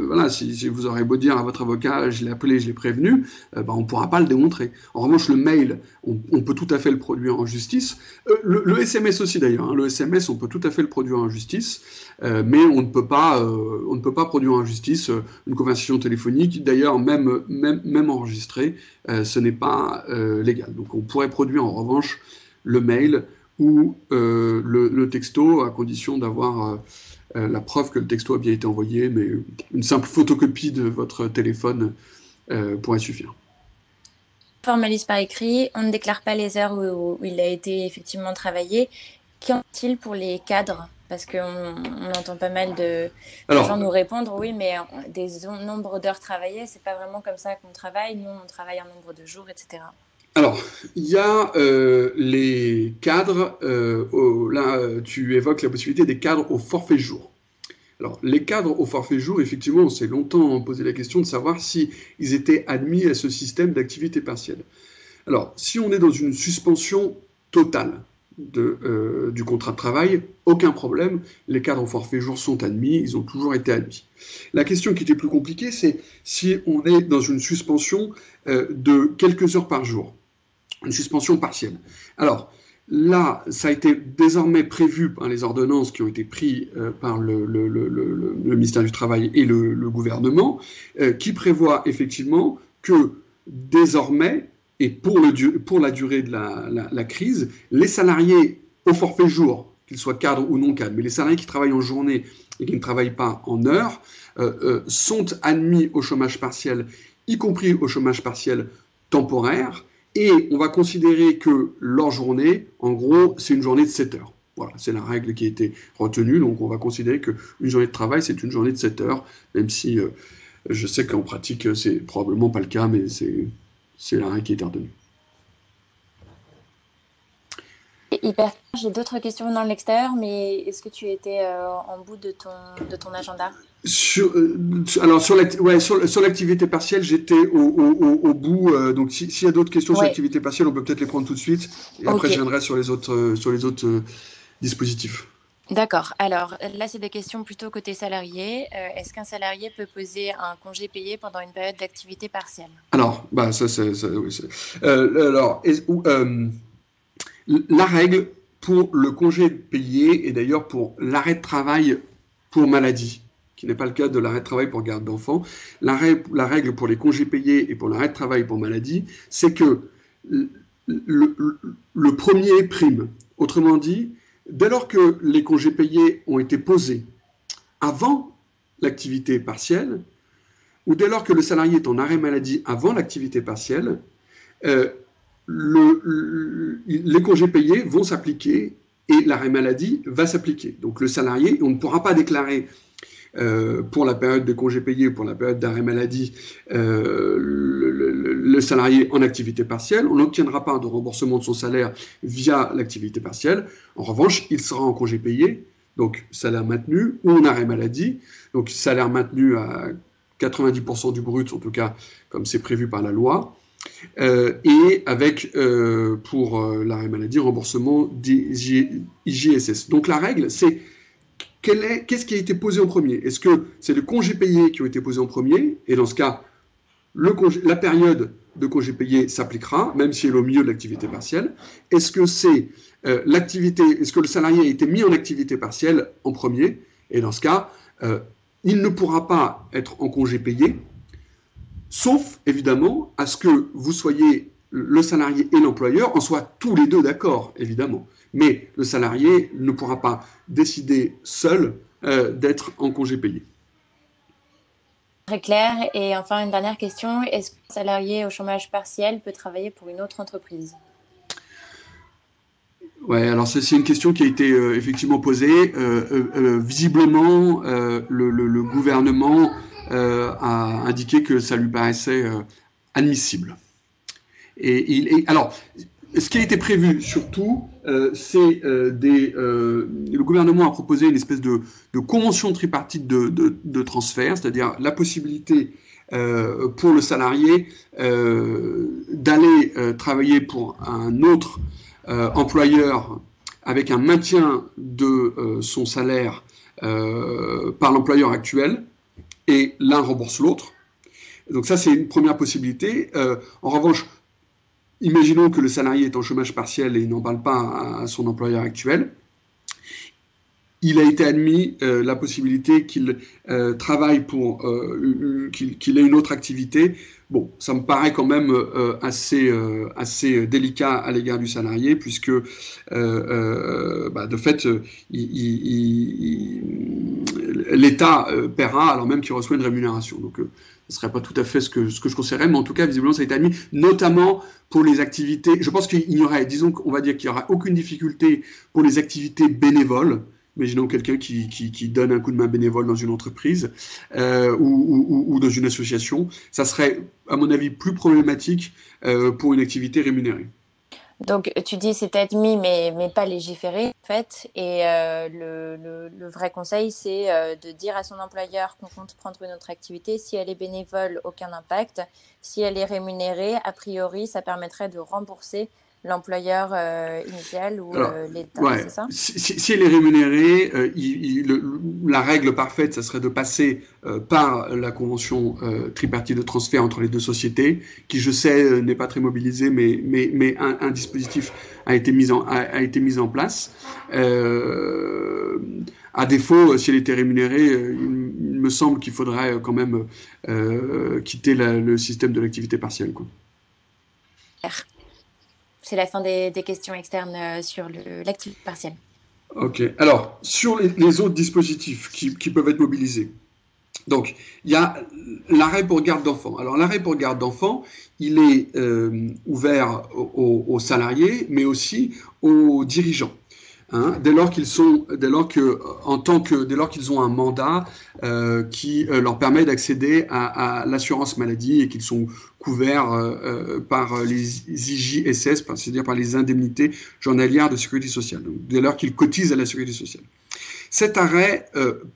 voilà, si vous aurez beau dire à votre avocat, je l'ai appelé, je l'ai prévenu, on ne pourra pas le démontrer. En revanche, le mail, on peut tout à fait le produire en justice. Le SMS aussi d'ailleurs, hein, le SMS, on peut tout à fait le produire en justice, mais on ne peut pas produire en justice une conversation téléphonique, d'ailleurs même enregistrée. Ce n'est pas légal. Donc on pourrait produire en revanche le mail ou le texto à condition d'avoir la preuve que le texto a bien été envoyé, mais une simple photocopie de votre téléphone pourrait suffire. On formalise par écrit, on ne déclare pas les heures où il a été effectivement travaillé. Qu'en est-il pour les cadres? Parce qu'on entend pas mal de gens nous répondre, oui, mais des nombres d'heures travaillées, c'est pas vraiment comme ça qu'on travaille. Nous, on travaille un nombre de jours, etc. Alors, il y a les cadres, là tu évoques la possibilité des cadres au forfait jour. Alors, les cadres au forfait jour, effectivement, on s'est longtemps posé la question de savoir si ils étaient admis à ce système d'activité partielle. Alors, si on est dans une suspension totale du contrat de travail, aucun problème, les cadres au forfait jour sont admis, ils ont toujours été admis. La question qui était plus compliquée, c'est si on est dans une suspension de quelques heures par jour, une suspension partielle. Alors, là, ça a été désormais prévu par les ordonnances qui ont été prises par le ministère du Travail et le gouvernement, qui prévoit effectivement que désormais, et pour la durée de la crise, les salariés au forfait jour, qu'ils soient cadres ou non cadres, mais les salariés qui travaillent en journée et qui ne travaillent pas en heure, sont admis au chômage partiel, y compris au chômage partiel temporaire, et on va considérer que leur journée, en gros, c'est une journée de 7 heures. Voilà, c'est la règle qui a été retenue, donc on va considérer qu'une journée de travail, c'est une journée de 7 heures, même si je sais qu'en pratique, c'est probablement pas le cas, mais c'est la règle qui a été retenue. Hyper. J'ai d'autres questions dans l'extérieur, mais est-ce que tu étais en bout de ton agenda? Alors sur l'activité partielle, j'étais au bout. Donc s'il y a d'autres questions sur l'activité partielle, on peut peut-être les prendre tout de suite. Et après, je viendrai sur les autres dispositifs. D'accord. Alors là, c'est des questions plutôt côté salarié. Est-ce qu'un salarié peut poser un congé payé pendant une période d'activité partielle? Alors, la règle pour le congé payé et d'ailleurs pour l'arrêt de travail pour maladie, qui n'est pas le cas de l'arrêt de travail pour garde d'enfants, la règle pour les congés payés et pour l'arrêt de travail pour maladie, c'est que le premier prime. Autrement dit, dès lors que les congés payés ont été posés avant l'activité partielle, ou dès lors que le salarié est en arrêt maladie avant l'activité partielle, les congés payés vont s'appliquer et l'arrêt maladie va s'appliquer. Donc le salarié, on ne pourra pas déclarer pour la période de congés payés ou pour la période d'arrêt maladie le salarié en activité partielle. On n'obtiendra pas de remboursement de son salaire via l'activité partielle. En revanche, il sera en congé payé, donc salaire maintenu, ou en arrêt maladie, donc salaire maintenu à 90% du brut, en tout cas comme c'est prévu par la loi. Et avec, pour l'arrêt maladie, remboursement d'IJSS. Donc la règle, c'est qu'est-ce qui a été posé en premier? Est-ce que c'est les congés payés qui ont été posés en premier? Et dans ce cas, la période de congé payé s'appliquera, même si elle est au milieu de l'activité partielle. Est-ce que c'est est-ce que le salarié a été mis en activité partielle en premier? Et dans ce cas, il ne pourra pas être en congé payé, sauf, évidemment, à ce que vous soyez, le salarié et l'employeur, en soient tous les deux d'accord, évidemment. Mais le salarié ne pourra pas décider seul d'être en congé payé. Très clair. Et enfin, une dernière question. Est-ce qu'un salarié au chômage partiel peut travailler pour une autre entreprise? Ouais, alors c'est une question qui a été effectivement posée. Visiblement, le gouvernement a indiqué que ça lui paraissait admissible. Alors, ce qui a été prévu surtout, c'est le gouvernement a proposé une espèce de convention tripartite de transfert, c'est-à-dire la possibilité pour le salarié d'aller travailler pour un autre employeur avec un maintien de son salaire par l'employeur actuel, et l'un rembourse l'autre. Donc ça, c'est une première possibilité. En revanche, imaginons que le salarié est en chômage partiel et n'en parle pas à son employeur actuel. Il a été admis la possibilité qu'il travaille pour qu'il ait une autre activité. Bon, ça me paraît quand même assez délicat à l'égard du salarié, puisque de fait, l'État paiera alors même qu'il reçoit une rémunération. Donc, ce ne serait pas tout à fait ce que je conseillerais, mais en tout cas, visiblement, ça a été admis, notamment pour les activités. Je pense qu'il y aurait, disons qu'on va dire qu'il n'y aura aucune difficulté pour les activités bénévoles. Imaginons quelqu'un qui donne un coup de main bénévole dans une entreprise ou dans une association. Ça serait, à mon avis, plus problématique pour une activité rémunérée. Donc, tu dis c'est admis, mais pas légiféré, en fait. Et le vrai conseil, c'est de dire à son employeur qu'on compte prendre une autre activité. Si elle est bénévole, aucun impact. Si elle est rémunérée, a priori, ça permettrait de rembourser l'employeur initial ou l'État, ouais, c'est ça? si elle est rémunérée, la règle parfaite, ça serait de passer par la convention tripartite de transfert entre les deux sociétés, qui, je sais, n'est pas très mobilisée, mais un dispositif a été mis en place. À défaut, si elle était rémunérée, il me semble qu'il faudrait quand même quitter le système de l'activité partielle, quoi. C'est la fin des questions externes sur l'activité partielle. Ok. Alors, sur les autres dispositifs qui peuvent être mobilisés. Donc, il y a l'arrêt pour garde d'enfants. Alors, l'arrêt pour garde d'enfants, il est ouvert aux salariés, mais aussi aux dirigeants. Hein, dès lors qu'ils ont un mandat qui leur permet d'accéder à l'assurance maladie et qu'ils sont couverts par les IJSS, c'est-à-dire par les indemnités journalières de sécurité sociale, donc, dès lors qu'ils cotisent à la sécurité sociale. Cet arrêt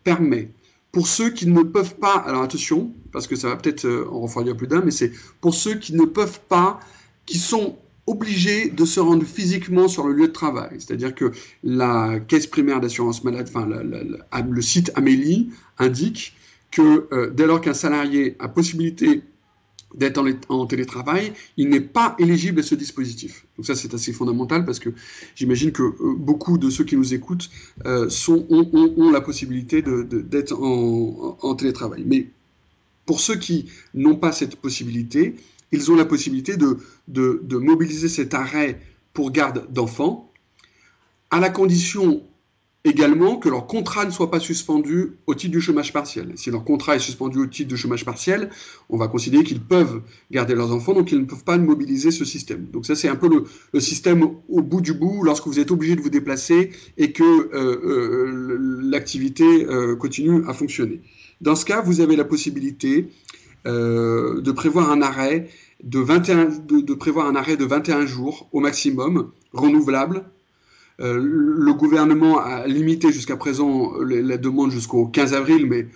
permet, pour ceux qui ne peuvent pas, alors attention, parce que ça va peut-être en refroidir plus d'un, mais c'est pour ceux qui ne peuvent pas, qui sont obligés de se rendre physiquement sur le lieu de travail. C'est-à-dire que la caisse primaire d'assurance maladie, enfin le site Amélie indique que dès lors qu'un salarié a possibilité d'être en télétravail, il n'est pas éligible à ce dispositif. Donc ça, c'est assez fondamental parce que j'imagine que beaucoup de ceux qui nous écoutent ont la possibilité d'être en télétravail. Mais pour ceux qui n'ont pas cette possibilité, ils ont la possibilité de mobiliser cet arrêt pour garde d'enfants, à la condition également que leur contrat ne soit pas suspendu au titre du chômage partiel. Si leur contrat est suspendu au titre du chômage partiel, on va considérer qu'ils peuvent garder leurs enfants, donc ils ne peuvent pas mobiliser ce système. Donc ça, c'est un peu le système au bout du bout, lorsque vous êtes obligé de vous déplacer et que l'activité continue à fonctionner. Dans ce cas, vous avez la possibilité de prévoir un arrêt de 21 jours au maximum, renouvelable. Le gouvernement a limité jusqu'à présent la demande jusqu'au 15 avril, mais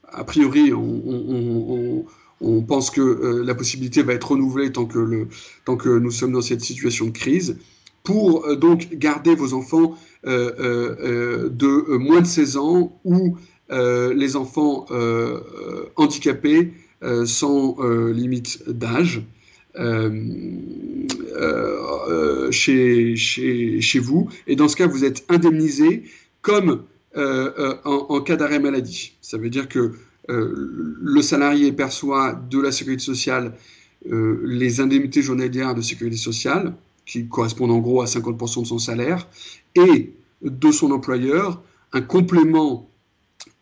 a priori, on pense que la possibilité va être renouvelée tant que nous sommes dans cette situation de crise, pour donc garder vos enfants de moins de 16 ans ou les enfants handicapés sans limite d'âge. Chez vous, et dans ce cas, vous êtes indemnisé comme en cas d'arrêt maladie. Ça veut dire que le salarié perçoit de la sécurité sociale les indemnités journalières de sécurité sociale, qui correspondent en gros à 50% de son salaire, et de son employeur un complément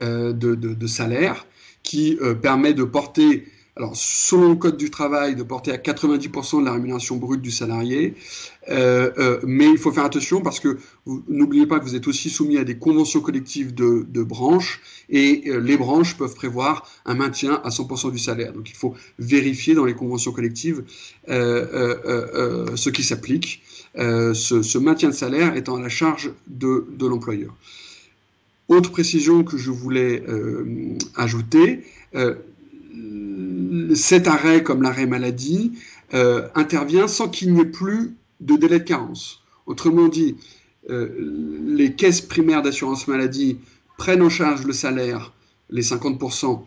de salaire qui permet de porter, alors selon le Code du travail, de porter à 90% de la rémunération brute du salarié. Mais il faut faire attention parce que n'oubliez pas que vous êtes aussi soumis à des conventions collectives de branches et les branches peuvent prévoir un maintien à 100% du salaire. Donc il faut vérifier dans les conventions collectives ce qui s'applique. Ce maintien de salaire étant à la charge de l'employeur. Autre précision que je voulais ajouter, cet arrêt, comme l'arrêt maladie, intervient sans qu'il n'y ait plus de délai de carence. Autrement dit, les caisses primaires d'assurance maladie prennent en charge le salaire, les 50%,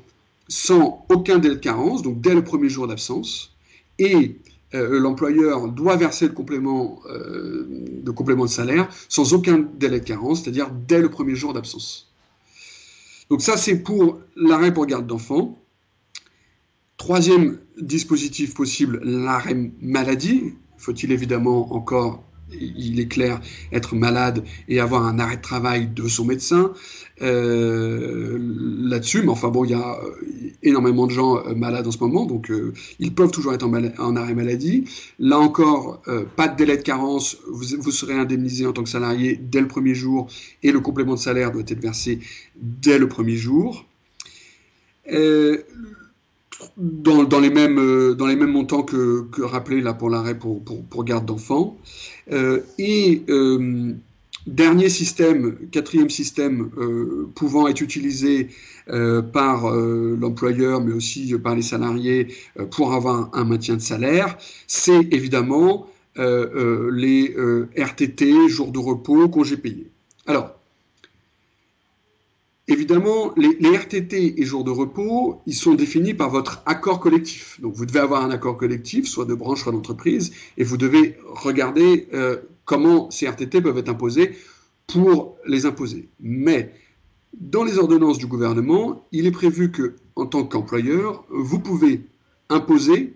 sans aucun délai de carence, donc dès le premier jour d'absence, et l'employeur doit verser le complément de salaire sans aucun délai de carence, c'est-à-dire dès le premier jour d'absence. Donc ça, c'est pour l'arrêt pour garde d'enfant. Troisième dispositif possible, l'arrêt maladie. Faut-il évidemment encore, il est clair, être malade et avoir un arrêt de travail de son médecin là-dessus. Mais enfin bon, il y a énormément de gens malades en ce moment, donc ils peuvent toujours être en arrêt maladie. Là encore, pas de délai de carence, vous serez indemnisé en tant que salarié dès le premier jour et le complément de salaire doit être versé dès le premier jour. Dans les mêmes montants que rappelé là pour l'arrêt pour garde d'enfants. Dernier système, quatrième système pouvant être utilisé par l'employeur mais aussi par les salariés pour avoir un maintien de salaire, c'est évidemment les RTT, jours de repos, congés payés. Alors, évidemment, les RTT et jours de repos, ils sont définis par votre accord collectif. Donc, vous devez avoir un accord collectif, soit de branche, soit d'entreprise, et vous devez regarder comment ces RTT peuvent être imposés pour les imposer. Mais, dans les ordonnances du gouvernement, il est prévu que, en tant qu'employeur, vous pouvez imposer,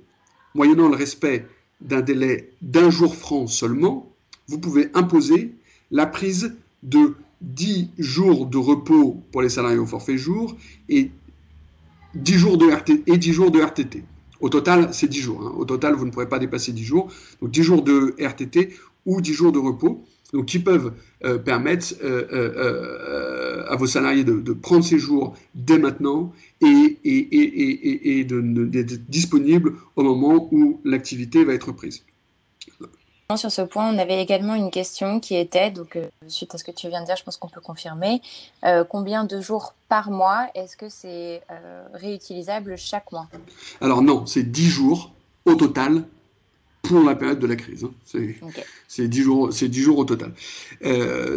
moyennant le respect d'un délai d'1 jour franc seulement, vous pouvez imposer la prise de 10 jours de repos pour les salariés au forfait jour et 10 jours de RTT. Au total, c'est 10 jours. Hein. Au total, vous ne pourrez pas dépasser 10 jours. Donc 10 jours de RTT ou 10 jours de repos, donc qui peuvent permettre à vos salariés de prendre ces jours dès maintenant et d'être disponibles au moment où l'activité va être prise. Sur ce point, on avait également une question qui était, donc suite à ce que tu viens de dire, je pense qu'on peut confirmer, combien de jours par mois est-ce que c'est réutilisable chaque mois? Alors non, c'est 10 jours au total pour la période de la crise. Hein. C'est 10 jours au total.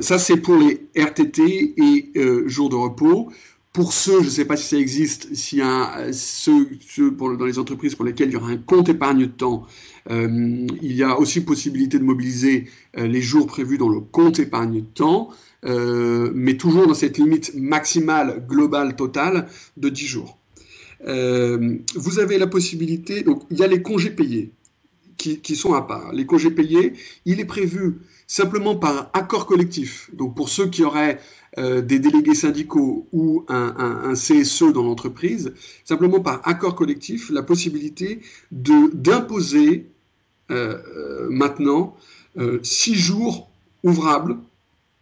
Ça, c'est pour les RTT et jours de repos. Pour ceux, je ne sais pas si ça existe, s'il y a dans les entreprises pour lesquelles il y aura un compte épargne de temps, il y a aussi possibilité de mobiliser les jours prévus dans le compte épargne de temps, mais toujours dans cette limite maximale, globale, totale de 10 jours. Vous avez la possibilité, donc il y a les congés payés qui sont à part. Les congés payés, il est prévu simplement par accord collectif. Donc pour ceux qui auraient des délégués syndicaux ou un CSE dans l'entreprise, simplement par accord collectif, la possibilité d'imposer maintenant 6 jours ouvrables,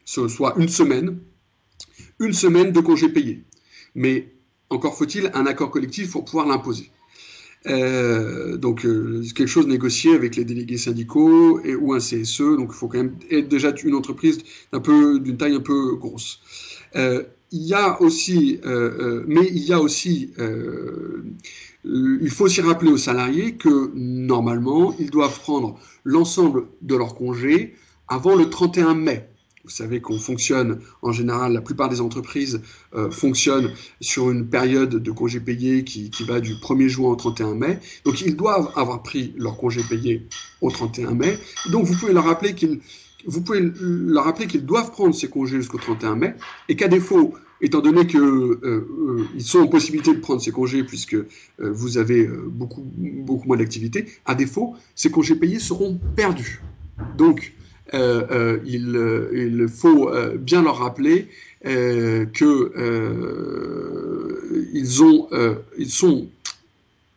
soit une semaine de congés payés. Mais encore faut-il un accord collectif pour pouvoir l'imposer. Donc quelque chose négocié avec les délégués syndicaux ou un CSE, donc il faut quand même être déjà une entreprise d'une taille un peu grosse. Il y a aussi, il faut aussi rappeler aux salariés que normalement ils doivent prendre l'ensemble de leurs congés avant le 31 mai. Vous savez qu'on fonctionne, en général, la plupart des entreprises fonctionnent sur une période de congés payés qui va du 1er juin au 31 mai. Donc, ils doivent avoir pris leur congé payé au 31 mai. Donc, vous pouvez leur rappeler qu'ils doivent prendre ces congés jusqu'au 31 mai et qu'à défaut, étant donné qu'ils sont en possibilité de prendre ces congés puisque vous avez beaucoup moins d'activité, à défaut, ces congés payés seront perdus. Donc, il faut bien leur rappeler ils sont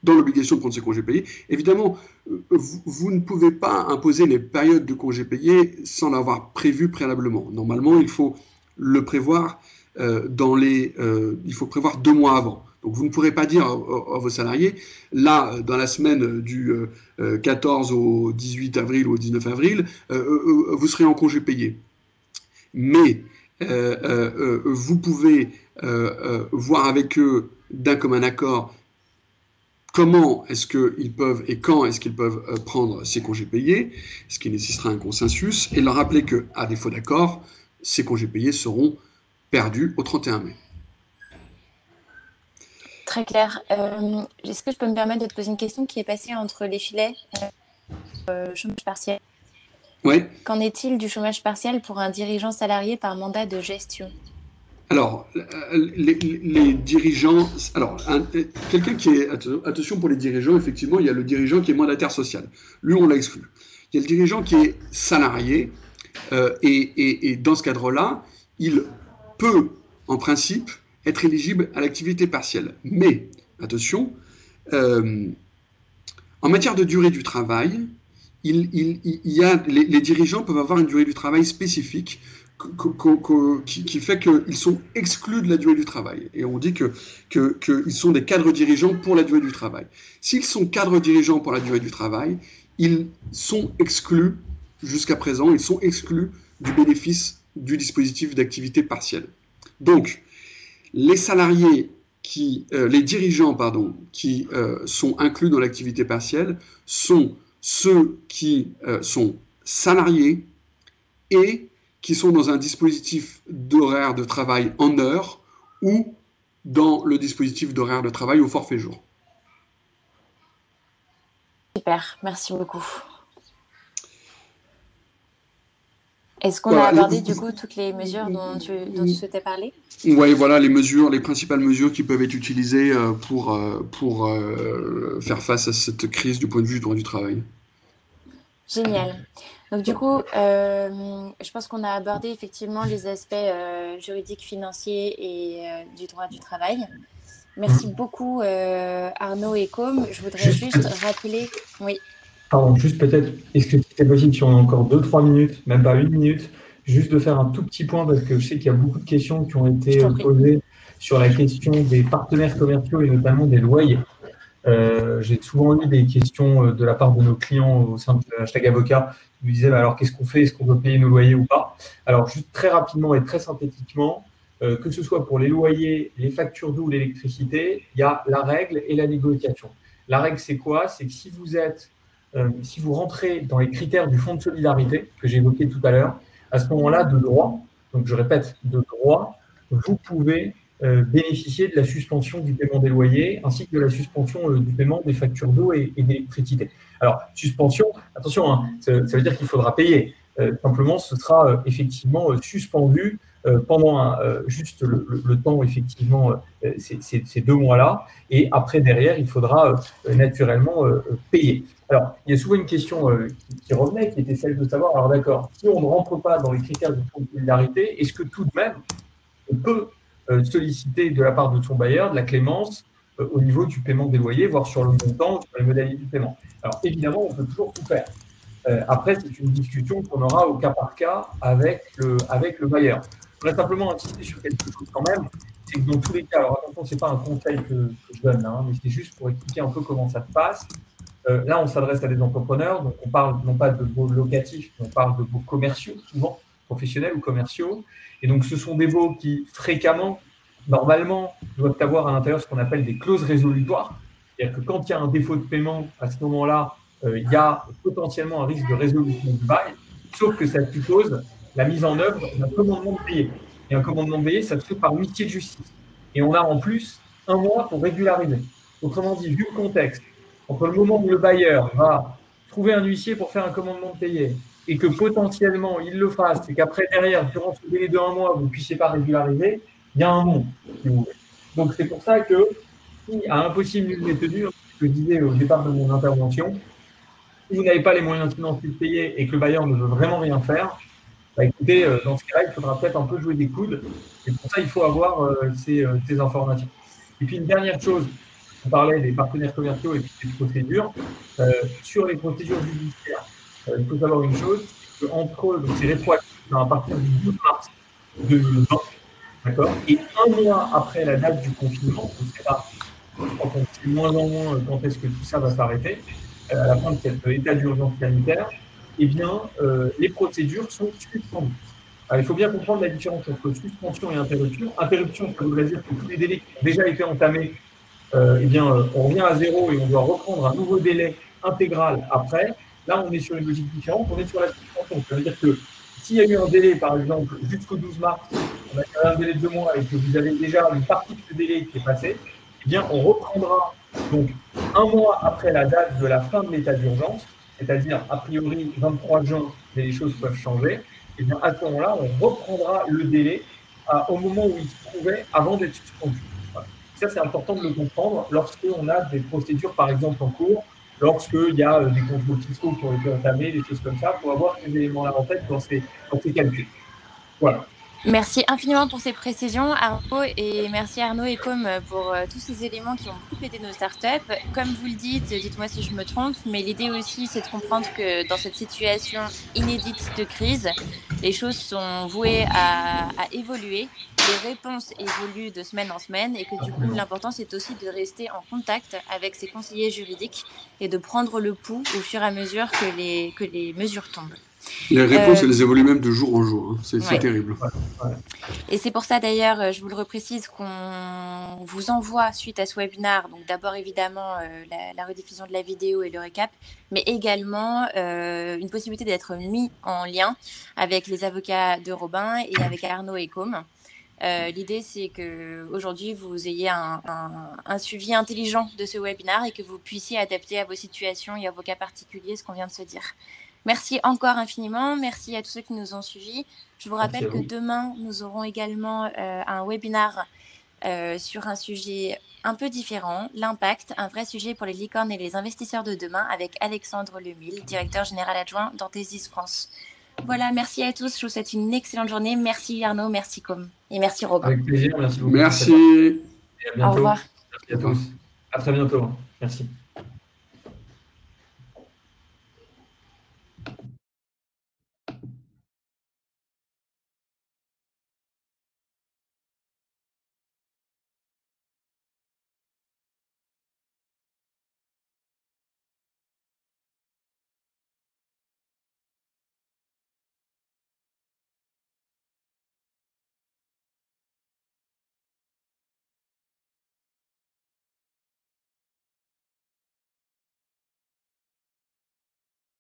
dans l'obligation de prendre ces congés payés. Évidemment, vous ne pouvez pas imposer les périodes de congés payés sans l'avoir prévu préalablement. Normalement, il faut le prévoir il faut prévoir 2 mois avant. Donc vous ne pourrez pas dire à vos salariés, là, dans la semaine du 14 au 18 avril ou au 19 avril, vous serez en congé payé. Mais vous pouvez voir avec eux d'un commun accord comment est-ce qu'ils peuvent et quand est-ce qu'ils peuvent prendre ces congés payés, ce qui nécessitera un consensus, et leur rappeler qu'à défaut d'accord, ces congés payés seront perdus au 31 mai. Très clair. Est-ce que je peux me permettre de te poser une question qui est passée entre les filets chômage partiel? Oui. Qu'en est-il du chômage partiel pour un dirigeant salarié par mandat de gestion? Alors, les dirigeants... Alors, quelqu'un qui est... Attention pour les dirigeants, effectivement, il y a le dirigeant qui est mandataire social. Lui, on l'a exclu. Il y a le dirigeant qui est salarié, et dans ce cadre-là, il peut, en principe, être éligible à l'activité partielle. Mais, attention, en matière de durée du travail, les dirigeants peuvent avoir une durée du travail spécifique qui fait qu'ils sont exclus de la durée du travail. Et on dit qu'ils sont des cadres dirigeants pour la durée du travail. S'ils sont cadres dirigeants pour la durée du travail, ils sont exclus, jusqu'à présent, ils sont exclus du bénéfice du dispositif d'activité partielle. Donc, les dirigeants, qui sont inclus dans l'activité partielle sont ceux qui sont salariés et qui sont dans un dispositif d'horaire de travail en heure ou dans le dispositif d'horaire de travail au forfait jour. Super, merci beaucoup. Est-ce qu'on a abordé du coup toutes les mesures dont tu souhaitais parler? Oui, voilà les principales mesures qui peuvent être utilisées pour faire face à cette crise du point de vue du droit du travail. Génial. Donc du coup, je pense qu'on a abordé effectivement les aspects juridiques, financiers et du droit du travail. Merci beaucoup Arnaud et Com. Je voudrais juste rappeler... Oui. Pardon, juste peut-être, est-ce que c'est possible si on a encore 2-3 minutes, même pas 1 minute, juste de faire un tout petit point parce que je sais qu'il y a beaucoup de questions qui ont été posées sur la question des partenaires commerciaux et notamment des loyers. J'ai souvent eu des questions de la part de nos clients au sein de #avocat qui nous disaient alors qu'est-ce qu'on fait, est-ce qu'on doit payer nos loyers ou pas? Alors juste très rapidement et très synthétiquement, que ce soit pour les loyers, les factures d'eau ou l'électricité, il y a la règle et la négociation. La règle c'est quoi? C'est que si vous rentrez dans les critères du fonds de solidarité que j'ai évoqué tout à l'heure, à ce moment-là de droit, donc je répète, de droit, vous pouvez bénéficier de la suspension du paiement des loyers ainsi que de la suspension du paiement des factures d'eau et d'électricité. Alors, suspension, attention, hein, ça veut dire qu'il faudra payer. Simplement, ce sera effectivement suspendu pendant juste le temps, effectivement, ces 2 mois-là. Et après, derrière, il faudra naturellement payer. Alors, il y a souvent une question qui revenait, qui était celle de savoir, alors d'accord, si on ne rentre pas dans les critères du fonds de solidarité, est-ce que tout de même, on peut solliciter de la part de son bailleur de la clémence au niveau du paiement des loyers, voire sur le montant, sur les modalités du paiement? Alors, évidemment, on peut toujours tout faire. Après, c'est une discussion qu'on aura au cas par cas avec le bailleur. Je voudrais simplement insister sur quelque chose quand même, c'est que dans tous les cas, alors attention, ce n'est pas un conseil que je donne, hein, mais c'est juste pour expliquer un peu comment ça se passe. Là, on s'adresse à des entrepreneurs, donc on parle non pas de baux locatifs, mais on parle de baux commerciaux, souvent professionnels ou commerciaux. Et donc, ce sont des baux qui, fréquemment, normalement, doivent avoir à l'intérieur ce qu'on appelle des clauses résolutoires. C'est-à-dire que quand il y a un défaut de paiement, à ce moment-là, il y a potentiellement un risque de résolution du bail, sauf que ça suppose la mise en œuvre d'un commandement de payer. Et un commandement de payer, ça se fait par huissier de justice. Et on a en plus 1 mois pour régulariser. Autrement dit, vu le contexte, entre le moment où le bailleur va trouver un huissier pour faire un commandement de payer et que potentiellement il le fasse et qu'après derrière, durant ce délai de 1 mois, vous ne puissiez pas régulariser, il y a un monde, si vous voulez. Donc c'est pour ça que, si à impossible nul n'est tenu, ce que je disais au départ de mon intervention, si vous n'avez pas les moyens financiers de payer et que le bailleur ne veut vraiment rien faire, Bah, écoutez, dans ce cas-là, il faudra peut-être un peu jouer des coudes. Et pour ça, il faut avoir ces informations. Et puis, une dernière chose, on parlait des partenaires commerciaux et puis des procédures. Sur les procédures judiciaires, il faut savoir une chose, c'est qu'entre eux, donc c'est rétroactif à partir du 12 mars 2020, d'accord. Et un mois après la date du confinement, donc c'est là, je crois qu'on sait moins en moins quand est-ce que tout ça va s'arrêter, à la fin de cet état d'urgence sanitaire, eh bien, les procédures sont suspendues. Alors, il faut bien comprendre la différence entre suspension et interruption. Interruption, ça voudrait dire que tous les délais qui ont déjà été entamés, eh bien, on revient à zéro et on doit reprendre un nouveau délai intégral après. Là, on est sur une logique différente, on est sur la suspension. Ça veut dire que s'il y a eu un délai, par exemple, jusqu'au 12 mars, on a un délai de 2 mois et que vous avez déjà une partie de ce délai qui est passée, eh bien, on reprendra donc un mois après la date de la fin de l'état d'urgence, c'est-à-dire a priori 23 juin, mais les choses peuvent changer. Et bien à ce moment-là, on reprendra le délai au moment où il se trouvait avant d'être suspendu. Voilà. Ça, c'est important de le comprendre lorsqu'on a des procédures, par exemple, en cours, lorsqu'il y a des contrôles fiscaux qui ont été entamés, des choses comme ça. Il faut avoir ces éléments-là en tête dans ces calculs. Voilà. Merci infiniment pour ces précisions, Arnaud, et merci Arnaud et Com pour tous ces éléments qui ont beaucoup aidé nos startups. Comme vous le dites, dites-moi si je me trompe, mais l'idée aussi, c'est de comprendre que dans cette situation inédite de crise, les choses sont vouées à évoluer, les réponses évoluent de semaine en semaine, et que du coup, l'important, c'est aussi de rester en contact avec ses conseillers juridiques et de prendre le pouls au fur et à mesure que les mesures tombent. Les réponses, elles évoluent même de jour en jour. Hein. C'est terrible. Ouais. Et c'est pour ça d'ailleurs, je vous le reprécise, qu'on vous envoie suite à ce webinaire, donc d'abord évidemment la rediffusion de la vidéo et le récap, mais également une possibilité d'être mis en lien avec les avocats de Robin et avec Arnaud et Com. L'idée, c'est qu'aujourd'hui, vous ayez un suivi intelligent de ce webinaire et que vous puissiez adapter à vos situations et à vos cas particuliers ce qu'on vient de se dire. Merci encore infiniment. Merci à tous ceux qui nous ont suivis. Je vous rappelle que demain, nous aurons également un webinaire sur un sujet un peu différent, l'impact, un vrai sujet pour les licornes et les investisseurs de demain avec Alexandre Lemille, directeur général adjoint d'Anthesis France. Voilà, merci à tous. Je vous souhaite une excellente journée. Merci Arnaud, merci Com. Et merci Robin. Avec plaisir, merci beaucoup. Merci. Et à bientôt. Au revoir. Merci à tous. À très bientôt. Merci.